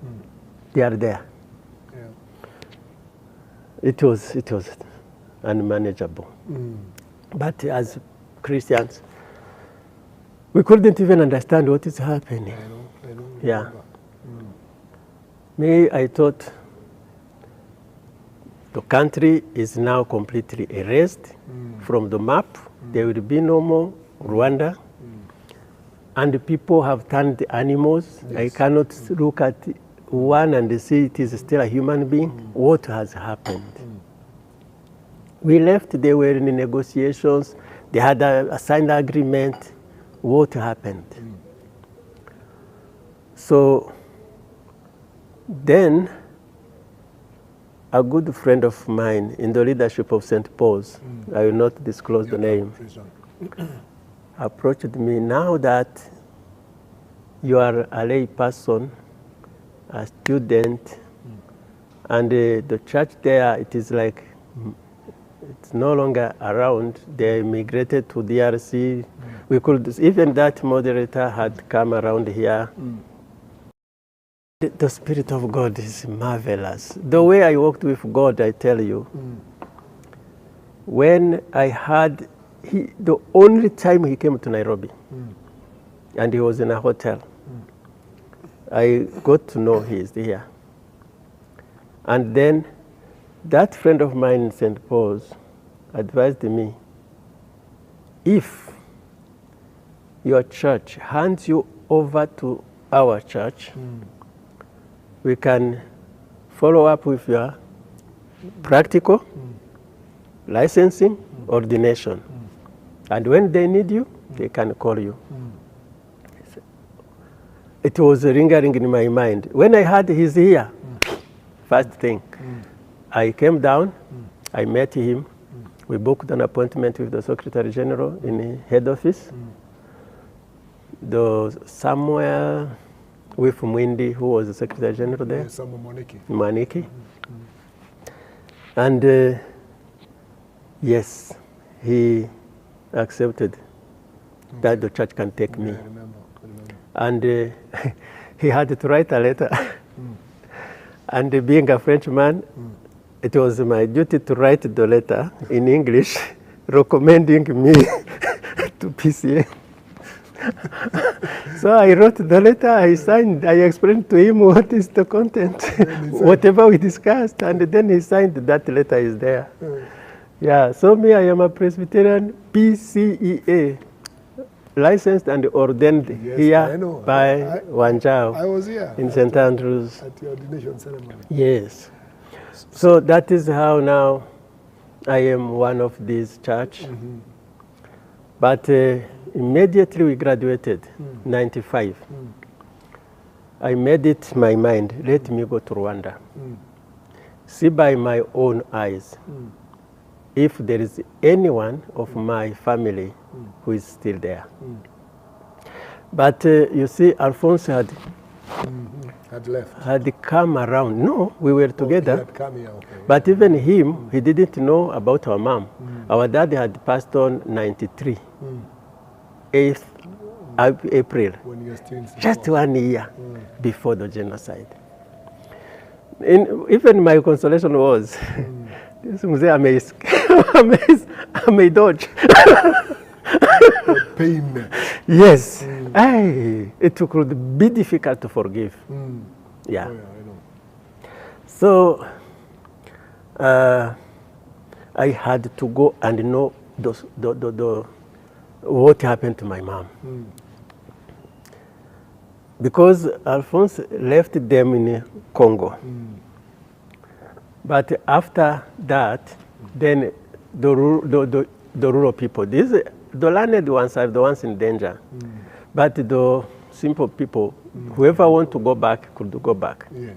B: they are there.
A: Yeah.
B: It was unmanageable. But as Christians, we couldn't even understand what is happening.
A: I know.
B: Yeah. Me, I thought the country is now completely erased from the map. There will be no more Rwanda. And the people have turned the animals. Yes. I cannot look at one and see it is still a human being. What has happened? We left, they were in negotiations. They had a signed agreement. What happened? So then a good friend of mine in the leadership of St. Paul's, I will not disclose the name, approached me. Now that you are a lay person, a student, and the church there, it is like, it's no longer around. They migrated to DRC, We could, even that moderator had come around here. The Spirit of God is marvelous. The way I walked with God, I tell you, when I had, the only time he came to Nairobi, and he was in a hotel, I got to know he is here. And then that friend of mine in St. Paul's advised me, if your church hands you over to our church, we can follow up with your practical, licensing, ordination. And when they need you, they can call you. It was ringing in my mind. When I heard he's here, first thing, I came down, I met him, we booked an appointment with the Secretary General in the head office. Somewhere with Mwindi, who was the Secretary General there. Maniki. And yes, he accepted that the church can take me. And he had to write a letter. And being a Frenchman, it was my duty to write the letter in English recommending me to PCA. So I wrote the letter, I signed, I explained to him what is the content, whatever we discussed, and then he signed. That letter is there. Yeah, so me, I am a Presbyterian PCEA, licensed and ordained here by Wanjao.
A: I was here
B: in St. Andrews.
A: at the ordination ceremony.
B: Yes. So that is how now I am one of these church. But immediately we graduated, 95. I made it my mind, let me go to Rwanda. See by my own eyes if there is anyone of my family who is still there. But you see, Alphonse had
A: left.
B: Had come around. No, we were together.
A: He had come here, okay.
B: But even him, he didn't know about our mom. Our dad had passed on 93, 8th April,
A: When you were still in St.
B: just
A: Paul.
B: 1 year before the genocide. Even my consolation was, this I may dodge.
A: Pain.
B: Yes, it could be difficult to forgive. Yeah.
A: Oh, yeah, I know.
B: So I had to go and know what happened to my mom. Because Alphonse left them in Congo. But after that, then the rural people, the landed ones are the ones in danger. But the simple people, whoever want to go back could go back.
A: Yeah.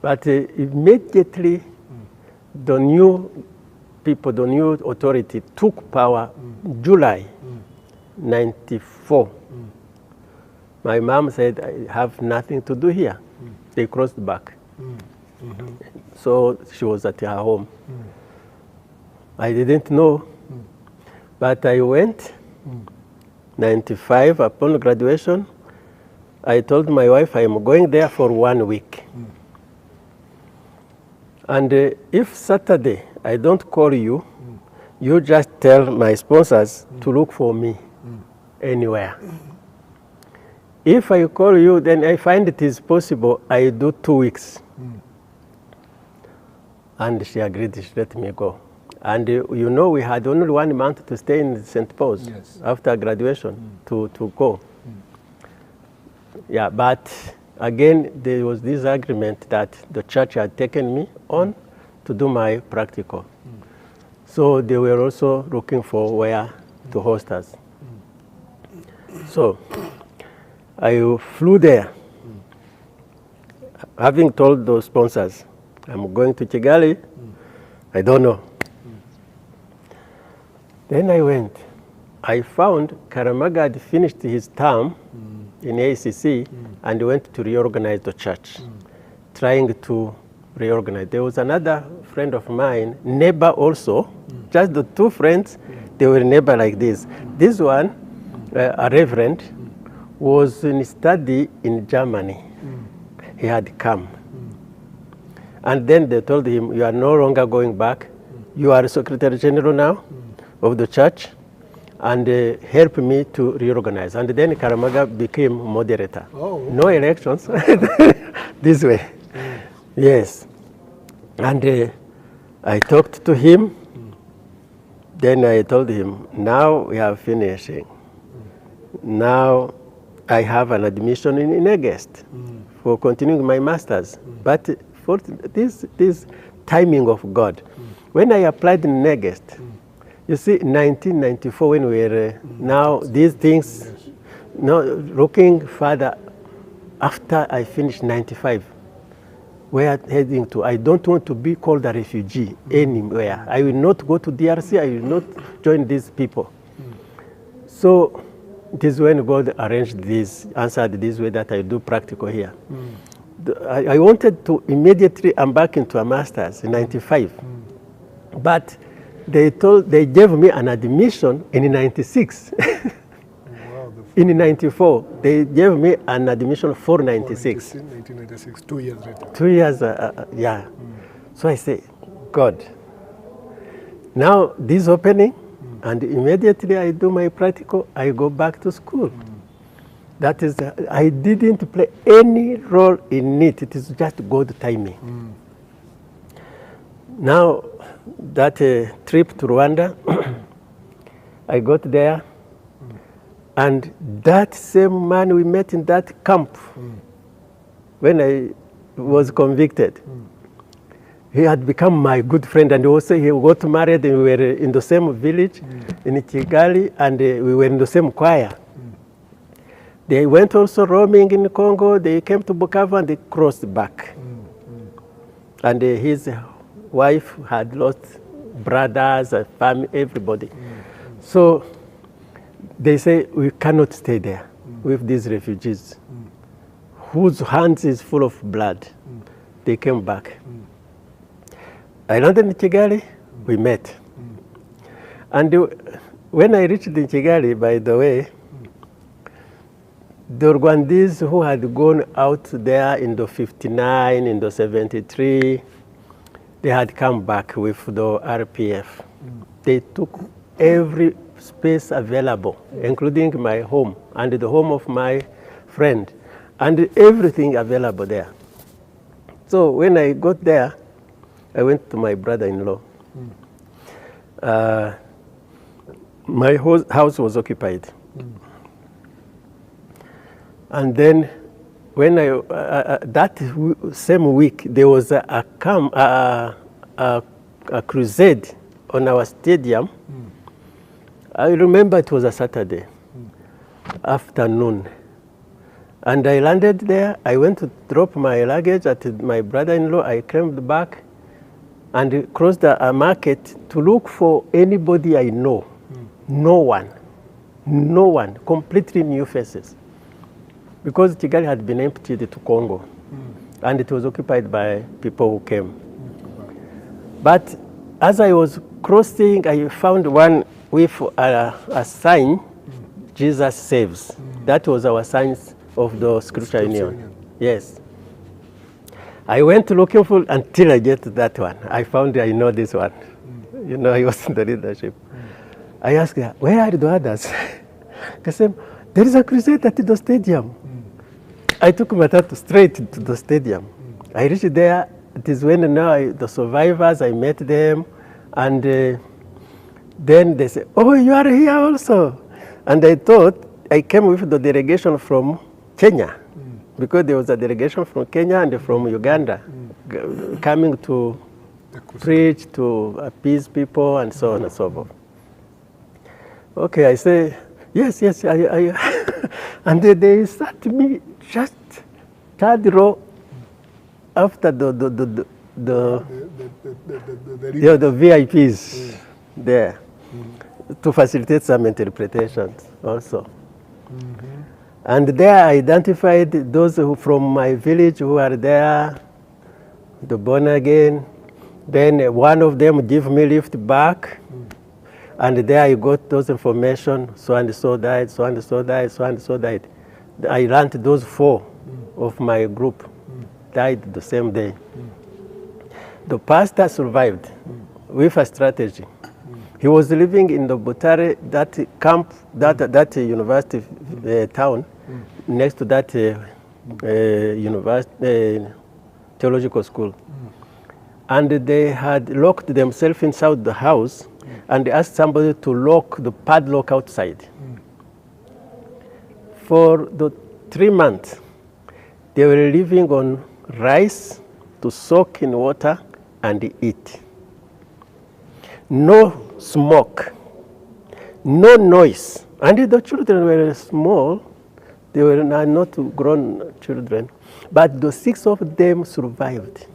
B: But immediately, the new people, the new authority took power July 94. My mom said, I have nothing to do here. They crossed back. So she was at her home. I didn't know, but I went. 95, upon graduation, I told my wife I am going there for 1 week. And if Saturday I don't call you, you just tell my sponsors to look for me anywhere. If I call you, then I find it is possible, I do 2 weeks. And she agreed, she let me go. And you know, we had only 1 month to stay in St. Paul's after graduation to go. Yeah, but again, there was this agreement that the church had taken me on to do my practical. So they were also looking for where to host us. So I flew there, having told those sponsors, I'm going to Kigali, I don't know. Then I went. I found Karamaga had finished his term in ACC and went to reorganize the church, trying to reorganize. There was another friend of mine, neighbor also, just the two friends, they were neighbor like this. This one, a reverend, was in study in Germany. He had come. And then they told him, you are no longer going back. You are Secretary General now of the church, and help me to reorganize. And then Karamaga became moderator.
A: Oh, okay.
B: No elections, this way. Yes. And I talked to him. Then I told him, now we are finishing. Now I have an admission in August for continuing my master's. But for this timing of God, when I applied in August, you see, 1994, when we were now these things, no, looking further after I finished 95, we are heading to, I don't want to be called a refugee anywhere. I will not go to DRC, I will not join these people. So it is when God arranged this, answered this way that I do practical here. I wanted to immediately embark into a master's in 95, but they gave me an admission in 96.
A: Wow,
B: in 94, they gave me an admission for 96.
A: 1996, 2 years later.
B: 2 years, yeah. So I say, God, now this opening, and immediately I do my practical, I go back to school. That is, I didn't play any role in it. It is just God timing. Now, that trip to Rwanda, I got there, and that same man we met in that camp, when I was convicted, he had become my good friend, and also he got married, and we were in the same village in Kigali, and we were in the same choir. They went also roaming in Congo. They came to Bukavu and they crossed back. And his wife had lost brothers, family, everybody. So they say, we cannot stay there with these refugees whose hands is full of blood. They came back. I landed in Kigali, we met. And when I reached in Kigali, by the way, the Rwandese who had gone out there in the 59, in the 73, they had come back with the RPF. They took every space available, including my home and the home of my friend, and everything available there. So when I got there, I went to my brother-in-law. My house was occupied. And then when that same week, there was a crusade on our stadium. I remember it was a Saturday afternoon. And I landed there. I went to drop my luggage at my brother-in-law. I came back and crossed a market to look for anybody I know. No one, completely new faces. Because Kigali had been emptied to Congo, and it was occupied by people who came. But as I was crossing, I found one with a sign, Jesus saves. That was our signs of the Scripture Union. Yes. I went looking for until I get to that one. I found I know this one. You know, I was in the leadership. I asked her, where are the others? They said, there is a crusade at the stadium. I took my tattoo straight to the stadium. I reached there. It is when now the survivors, I met them. And then they said, oh, you are here also. And I thought I came with the delegation from Kenya. Because there was a delegation from Kenya and from Uganda coming to preach, to appease people, and so on and so forth. Okay, I say, yes, and they sat me just third row after the VIPs there to facilitate some interpretations also. And there I identified those who from my village who are there, the born again. Then one of them gave me lift back. And there I got those information, so and so died, so and so died, so and so died. I learned those 4 of my group died the same day. The pastor survived with a strategy. He was living in the Butare, that camp, that university town, next to that university theological school. And they had locked themselves inside the house and asked somebody to lock the padlock outside. For the 3 months, they were living on rice to soak in water and eat. No smoke, no noise. And the children were small. They were not grown children. But the 6 of them survived.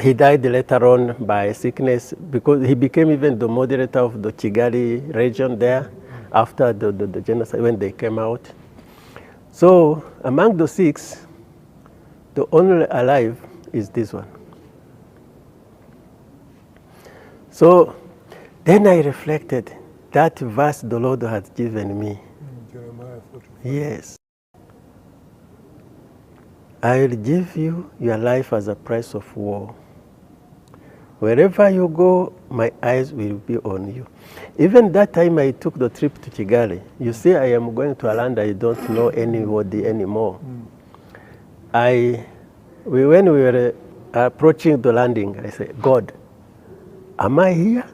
B: He died later on by sickness because he became even the moderator of the Kigali region there after the genocide when they came out. So among the 6, the only alive is this one. So then I reflected, that verse the Lord has given me.
A: Jeremiah 45.
B: Yes. I will give you your life as a price of war. Wherever you go, my eyes will be on you. Even that time I took the trip to Kigali, you see I am going to a land I don't know anybody anymore. When we were approaching the landing, I said, God, am I here?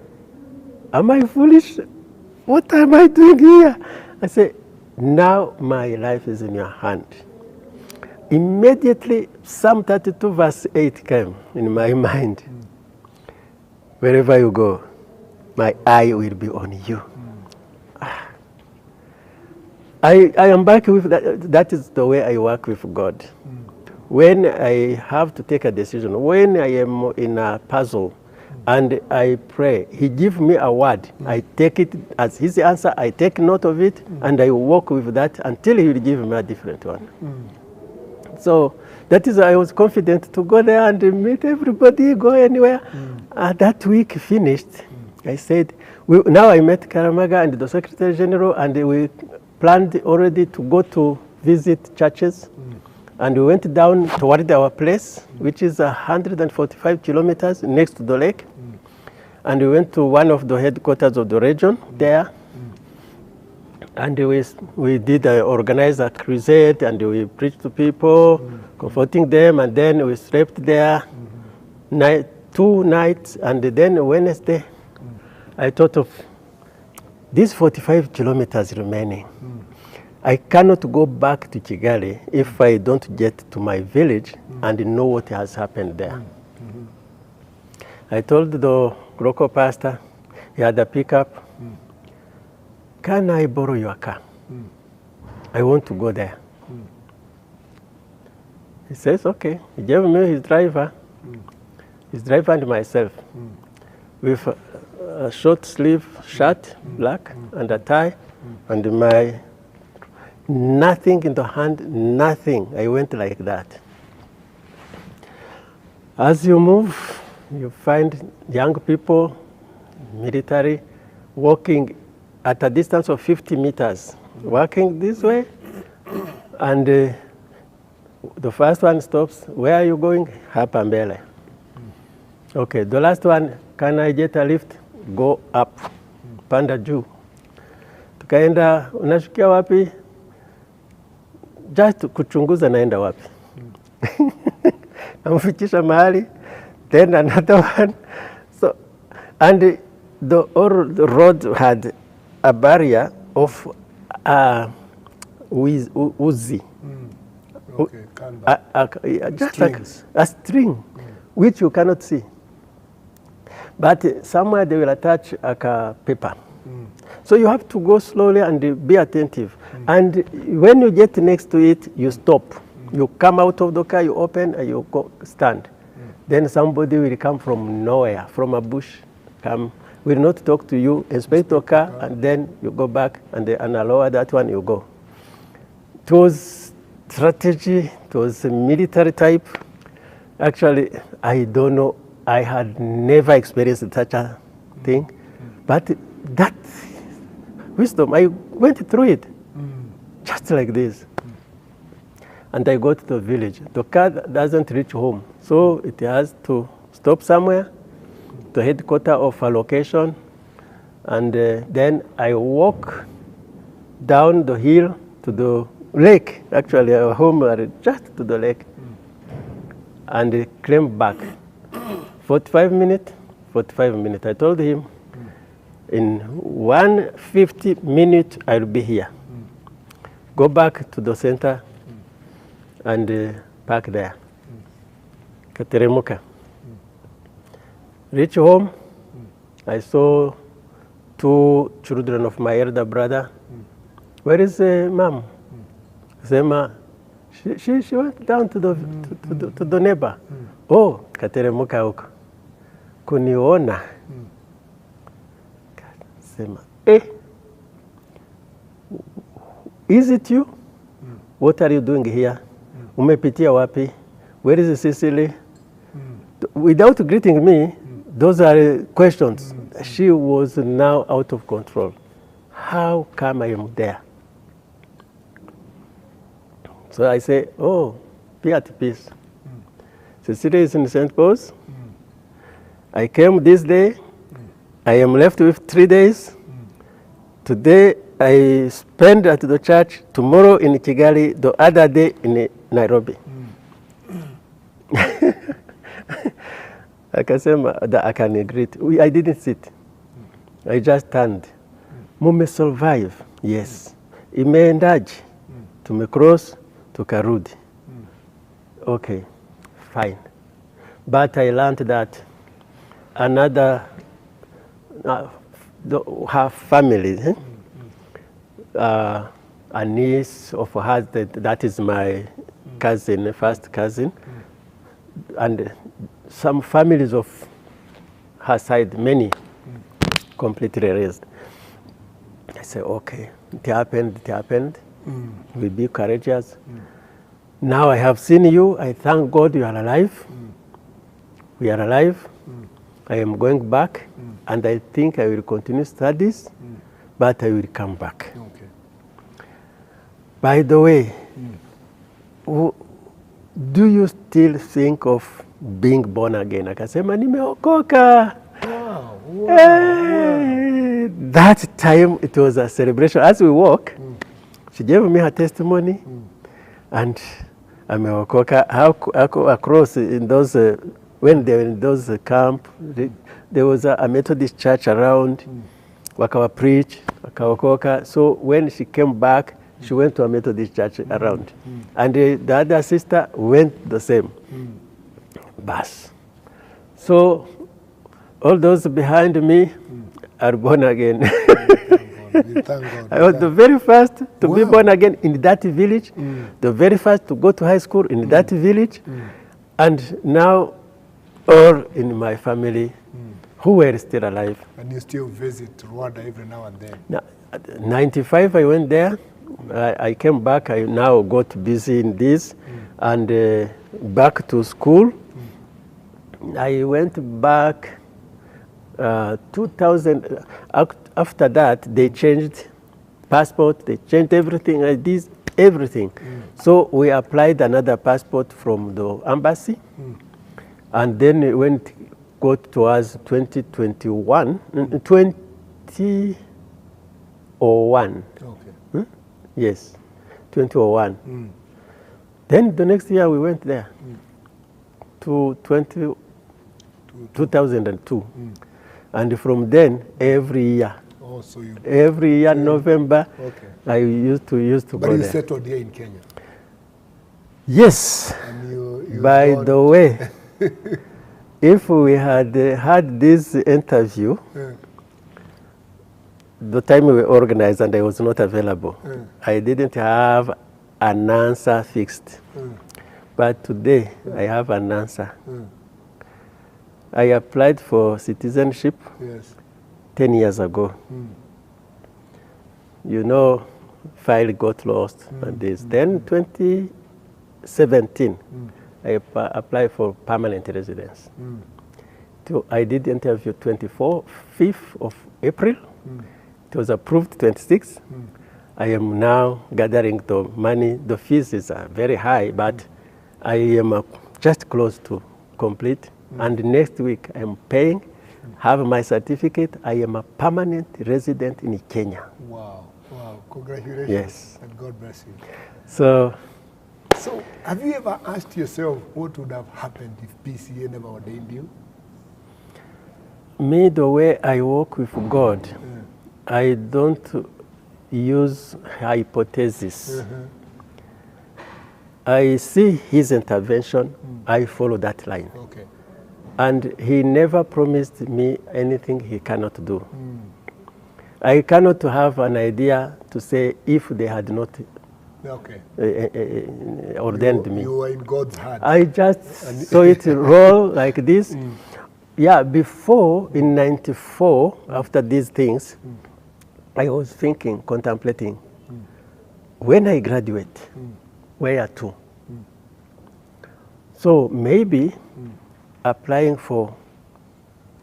B: Am I foolish? What am I doing here? I said, now my life is in your hand. Immediately, Psalm 32 verse 8 came in my mind. Wherever you go, my eye will be on you. I am back with that. That is the way I work with God. When I have to take a decision, when I am in a puzzle and I pray, He gives me a word. I take it as His answer, I take note of it, and I walk with that until He will give me a different one. So that is why I was confident to go there and meet everybody, go anywhere. That week finished, I said, now I met Karamaga and the Secretary General, and we planned already to go to visit churches. And we went down toward our place, which is 145 kilometers next to the lake. And we went to one of the headquarters of the region there. And we did organize a crusade, and we preached to people, comforting them, and then we slept there 2 nights, and then Wednesday, I thought of these 45 kilometers remaining. I cannot go back to Kigali if I don't get to my village and know what has happened there. I told the local pastor, he had a pickup, can I borrow your car? I want to go there. He says, okay. He gave me his driver and myself, with a short sleeve shirt, black, and a tie, and my nothing in the hand, nothing. I went like that. As you move, you find young people, military, walking at a distance of 50 meters, walking this way, and the first one stops. Where are you going? Hapa mbele. Okay, the last one, can I get a lift? Go up, panda juu. Tukaenda, unashukia wapi? Just kuchunguza naenda wapi. Namfikisha mahali, then another one. So, and the road had a barrier of uzi.
A: Okay,
B: just like a string, which you cannot see. But somewhere they will attach a paper. So you have to go slowly and be attentive. And when you get next to it, you stop. You come out of the car, you open, and you go stand. Then somebody will come from nowhere, from a bush, will not talk to you, inspect the car, and then you go back, and lower that one, you go. It was strategy, it was a military type. Actually, I don't know, I had never experienced such a thing. But that wisdom, I went through it, just like this. And I got to the village. The car doesn't reach home, so it has to stop somewhere, the headquarters of a location, and then I walk down the hill to the lake. Actually, our home was just to the lake, and came back. 45 minutes. I told him, in 150 minutes, I'll be here. Go back to the center and park there. Kateremuka. Reach home, I saw 2 children of my elder brother. Where is mom? Sema, she went down to the neighbor. Oh, kateremuka huko. Kuniona. Sema, is it you? What are you doing here? Umepitia wapi? Where is Cecily? Without greeting me, those are questions. She was now out of control. How come I am there? So I say, oh, be at peace. Cecilia is in St. Paul's. I came this day. I am left with 3 days. Today I spend at the church. Tomorrow in Kigali. The other day in Nairobi. I can agree. I didn't sit. I just turned. Mume survive. Yes. Imeendaji. Tumecross. Tukarudi. Okay. Fine. But I learned that another her family, a niece of hers, that is my cousin, first cousin, and some families of her side, many completely raised. I said, okay, it happened. We be courageous. Now I have seen you. I thank God you are alive. We are alive. I am going back, and I think I will continue studies, but I will come back. Okay. By the way, do you still think of being born again? Akasema nimeokoka. Wow. Hey. That time it was a celebration. As we walk, she gave me her testimony, and ameokoka. Across in those when they were in those camp, there was a Methodist church around. Wakawa preach, wakaokoka. So when she came back, she went to a Methodist church around, and the other sister went the same. Bas. So all those behind me are born again.
A: Thank God.
B: I was the very first to be born again in that village, the very first to go to high school in that village, and now all in my family who were still alive.
A: And you still visit Rwanda every now and then?
B: Now, 95 I went there. I came back. I now got busy in this and back to school. I went back 2000. After that, they changed passport. They changed everything. I did everything. So we applied another passport from the embassy. And then when it got to us 2021, 2001. Okay. Yes, 2001. Then the next year we went there to 2002. And from then, every year.
A: Oh, so you
B: every year, November, I used to go there.
A: But you settled here in Kenya?
B: Yes.
A: And you
B: By the way, if we had had this interview, the time we organized and I was not available, I didn't have an answer fixed. But today, I have an answer. I applied for citizenship 10 years ago. You know, file got lost and this. Then 2017, I applied for permanent residence. I did the interview 5th of April. It was approved 26th. I am now gathering the money. The fees is very high, but I am just close to complete. And next week I am paying, have my certificate. I am a permanent resident in Kenya.
A: Wow, wow, congratulations.
B: Yes.
A: And God bless you.
B: So
A: Have you ever asked yourself what would have happened if PCEA never ordained you?
B: Me, the way I walk with God, I don't use hypothesis. I see his intervention, I follow that line.
A: Okay.
B: And he never promised me anything he cannot do. I cannot have an idea to say if they had not ordained me.
A: You were in God's hand.
B: I just saw it roll like this. Yeah, before, in 94, after these things, I was thinking, contemplating, when I graduate, where to? So maybe applying for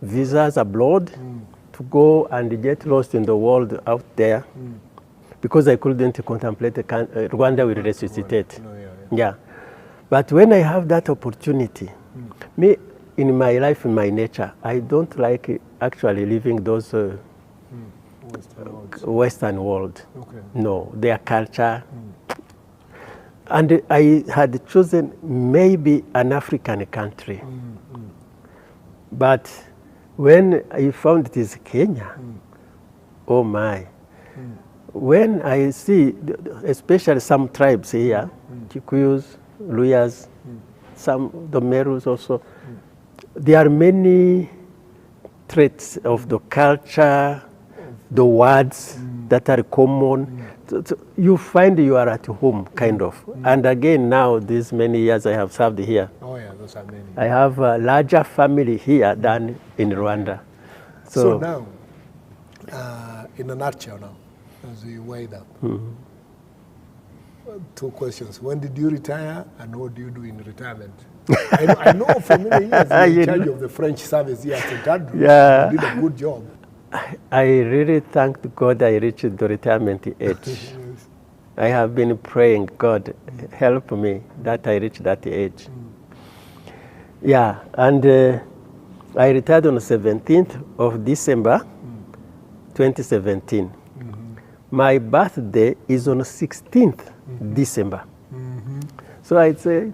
B: visas abroad to go and get lost in the world out there, because I couldn't contemplate Rwanda will resuscitate. Yeah. But when I have that opportunity, me, in my life, in my nature, I don't like actually living those Western world.
A: Okay.
B: No, their culture. And I had chosen maybe an African country. But when I found it is Kenya, oh my. When I see, especially some tribes here, Kikuyus, Luyas, some the Merus also, there are many traits of the culture, the words that are common. So you find you are at home, kind of. And again, now, these many years I have served here.
A: Oh yeah, those are many.
B: I have a larger family here than in Rwanda.
A: So now, in a nutshell now, as we wind up, 2 questions. When did you retire and what do you do in retirement? I know for many years you were in charge of the French service here at St. Andrews.
B: Yeah.
A: You did a good job.
B: I really thank God I reached the retirement age.
A: Yes.
B: I have been praying, God, help me that I reach that age. Yeah, and I retired on the 17th of December, 2017. My birthday is on the 16th December. So I said,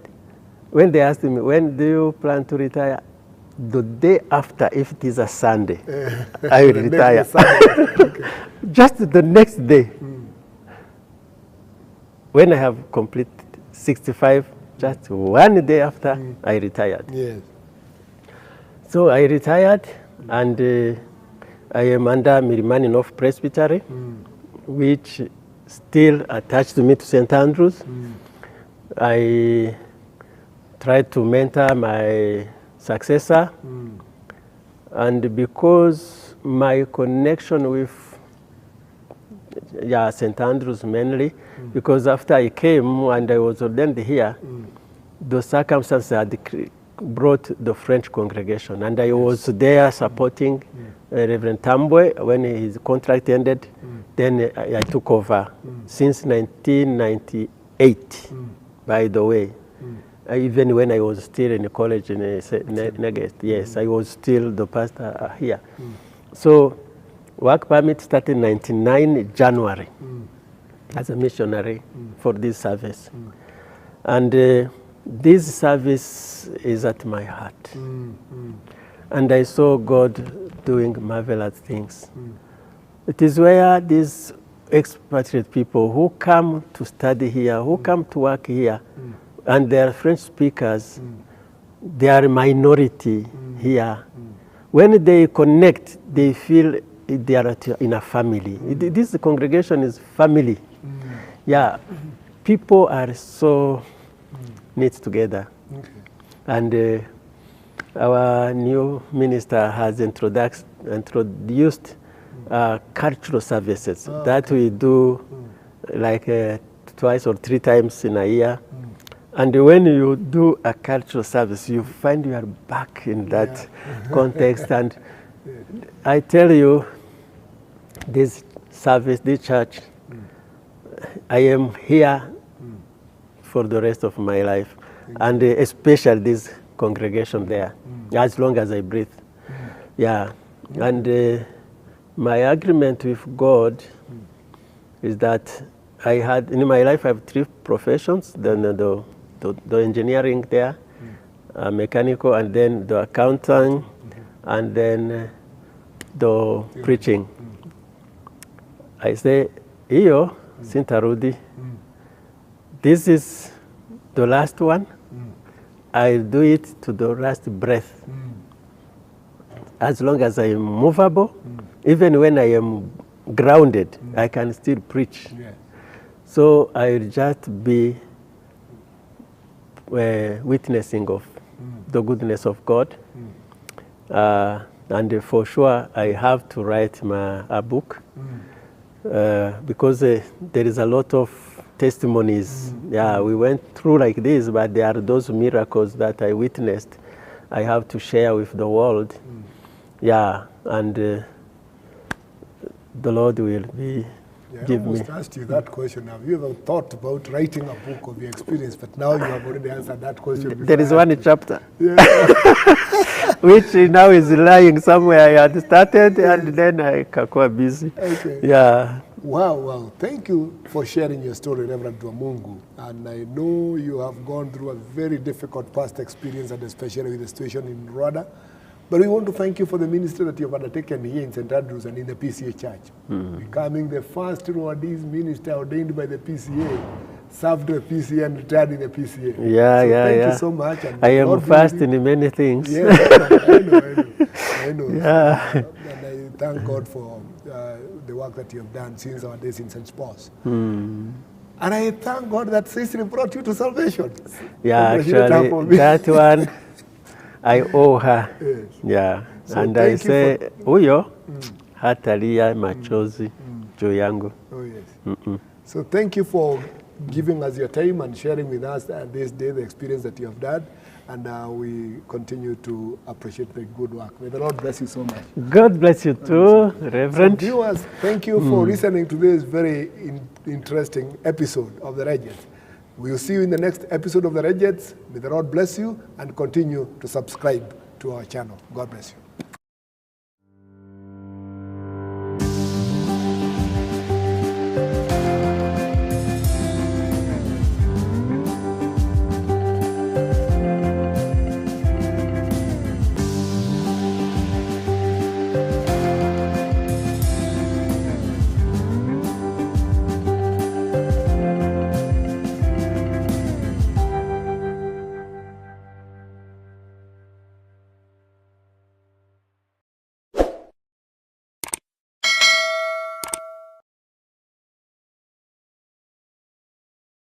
B: when they asked me, when do you plan to retire? The day after, if it is a Sunday, I will retire.
A: Okay.
B: Just the next day. When I have completed 65, just one day after, I retired.
A: Yes.
B: So I retired, and I am under Milimani North Presbytery, which still attached me to St. Andrews. I tried to mentor my successor, and because my connection with St. Andrews mainly, because after I came and I was ordained here, the circumstances had brought the French congregation, and I was there supporting Reverend Tambwe when his contract ended. Then I took over since 1998, by the way. Even when I was still in college in Neget, yes, I was still the pastor here. So work permit started in 1999 January as a missionary for this service. And this service is at my heart. And I saw God doing marvelous things. It is where these expatriate people who come to study here, who come to work here, and they are French speakers, they are a minority here. When they connect, they feel they are in a family. This congregation is family. Yeah, people are so knit together. And our new minister has introduced cultural services that we do like twice or 3 times in a year. And when you do a cultural service, you find you are back in that context. And I tell you, this service, this church, I am here for the rest of my life. And especially this congregation there, as long as I breathe. Yeah. And my agreement with God is that I had, in my life, I have 3 professions. Then the engineering there, mechanical, and then the accounting, and then the preaching. I say, Iyo, Sintarudi, this is the last one. I'll do it to the last breath. As long as I am movable, even when I am grounded, I can still preach. So I'll just be witnessing of the goodness of God. And for sure, I have to write a book because there is a lot of testimonies. Yeah, we went through like this, but there are those miracles that I witnessed. I have to share with the world. Yeah, and the Lord will be.
A: I almost asked you that question. Have you ever thought about writing a book of your experience? But now you have already answered that question.
B: There is one chapter, which now is lying somewhere. I had started, and then I got busy. Okay. Yeah.
A: Wow. Thank you for sharing your story, Reverend Dwamungu. And I know you have gone through a very difficult past experience, and especially with the situation in Rwanda. But we want to thank you for the ministry that you have undertaken here in St. Andrews and in the PCA Church. Becoming the first Rwandese minister ordained by the PCA, served the PCA and retired in the PCA. Thank you so much. And
B: I am first in many things.
A: Yes, I know. Yeah. And I thank God for the work that you have done since our days in St. Paul's. And I thank God that Cecily brought you to salvation.
B: Yeah, actually, that one, I owe her. Yes. Yeah. So and I say, Uyo, hatalia machozi juu yangu.
A: Oh, yes. So thank you for giving us your time and sharing with us this day the experience that you have done. And we continue to appreciate the good work. May the Lord bless you so much.
B: God bless you too, Reverend.
A: So viewers, thank you for listening to this very interesting episode of The Rejects. We'll see you in the next episode of The Rejects. May the Lord bless you and continue to subscribe to our channel. God bless you.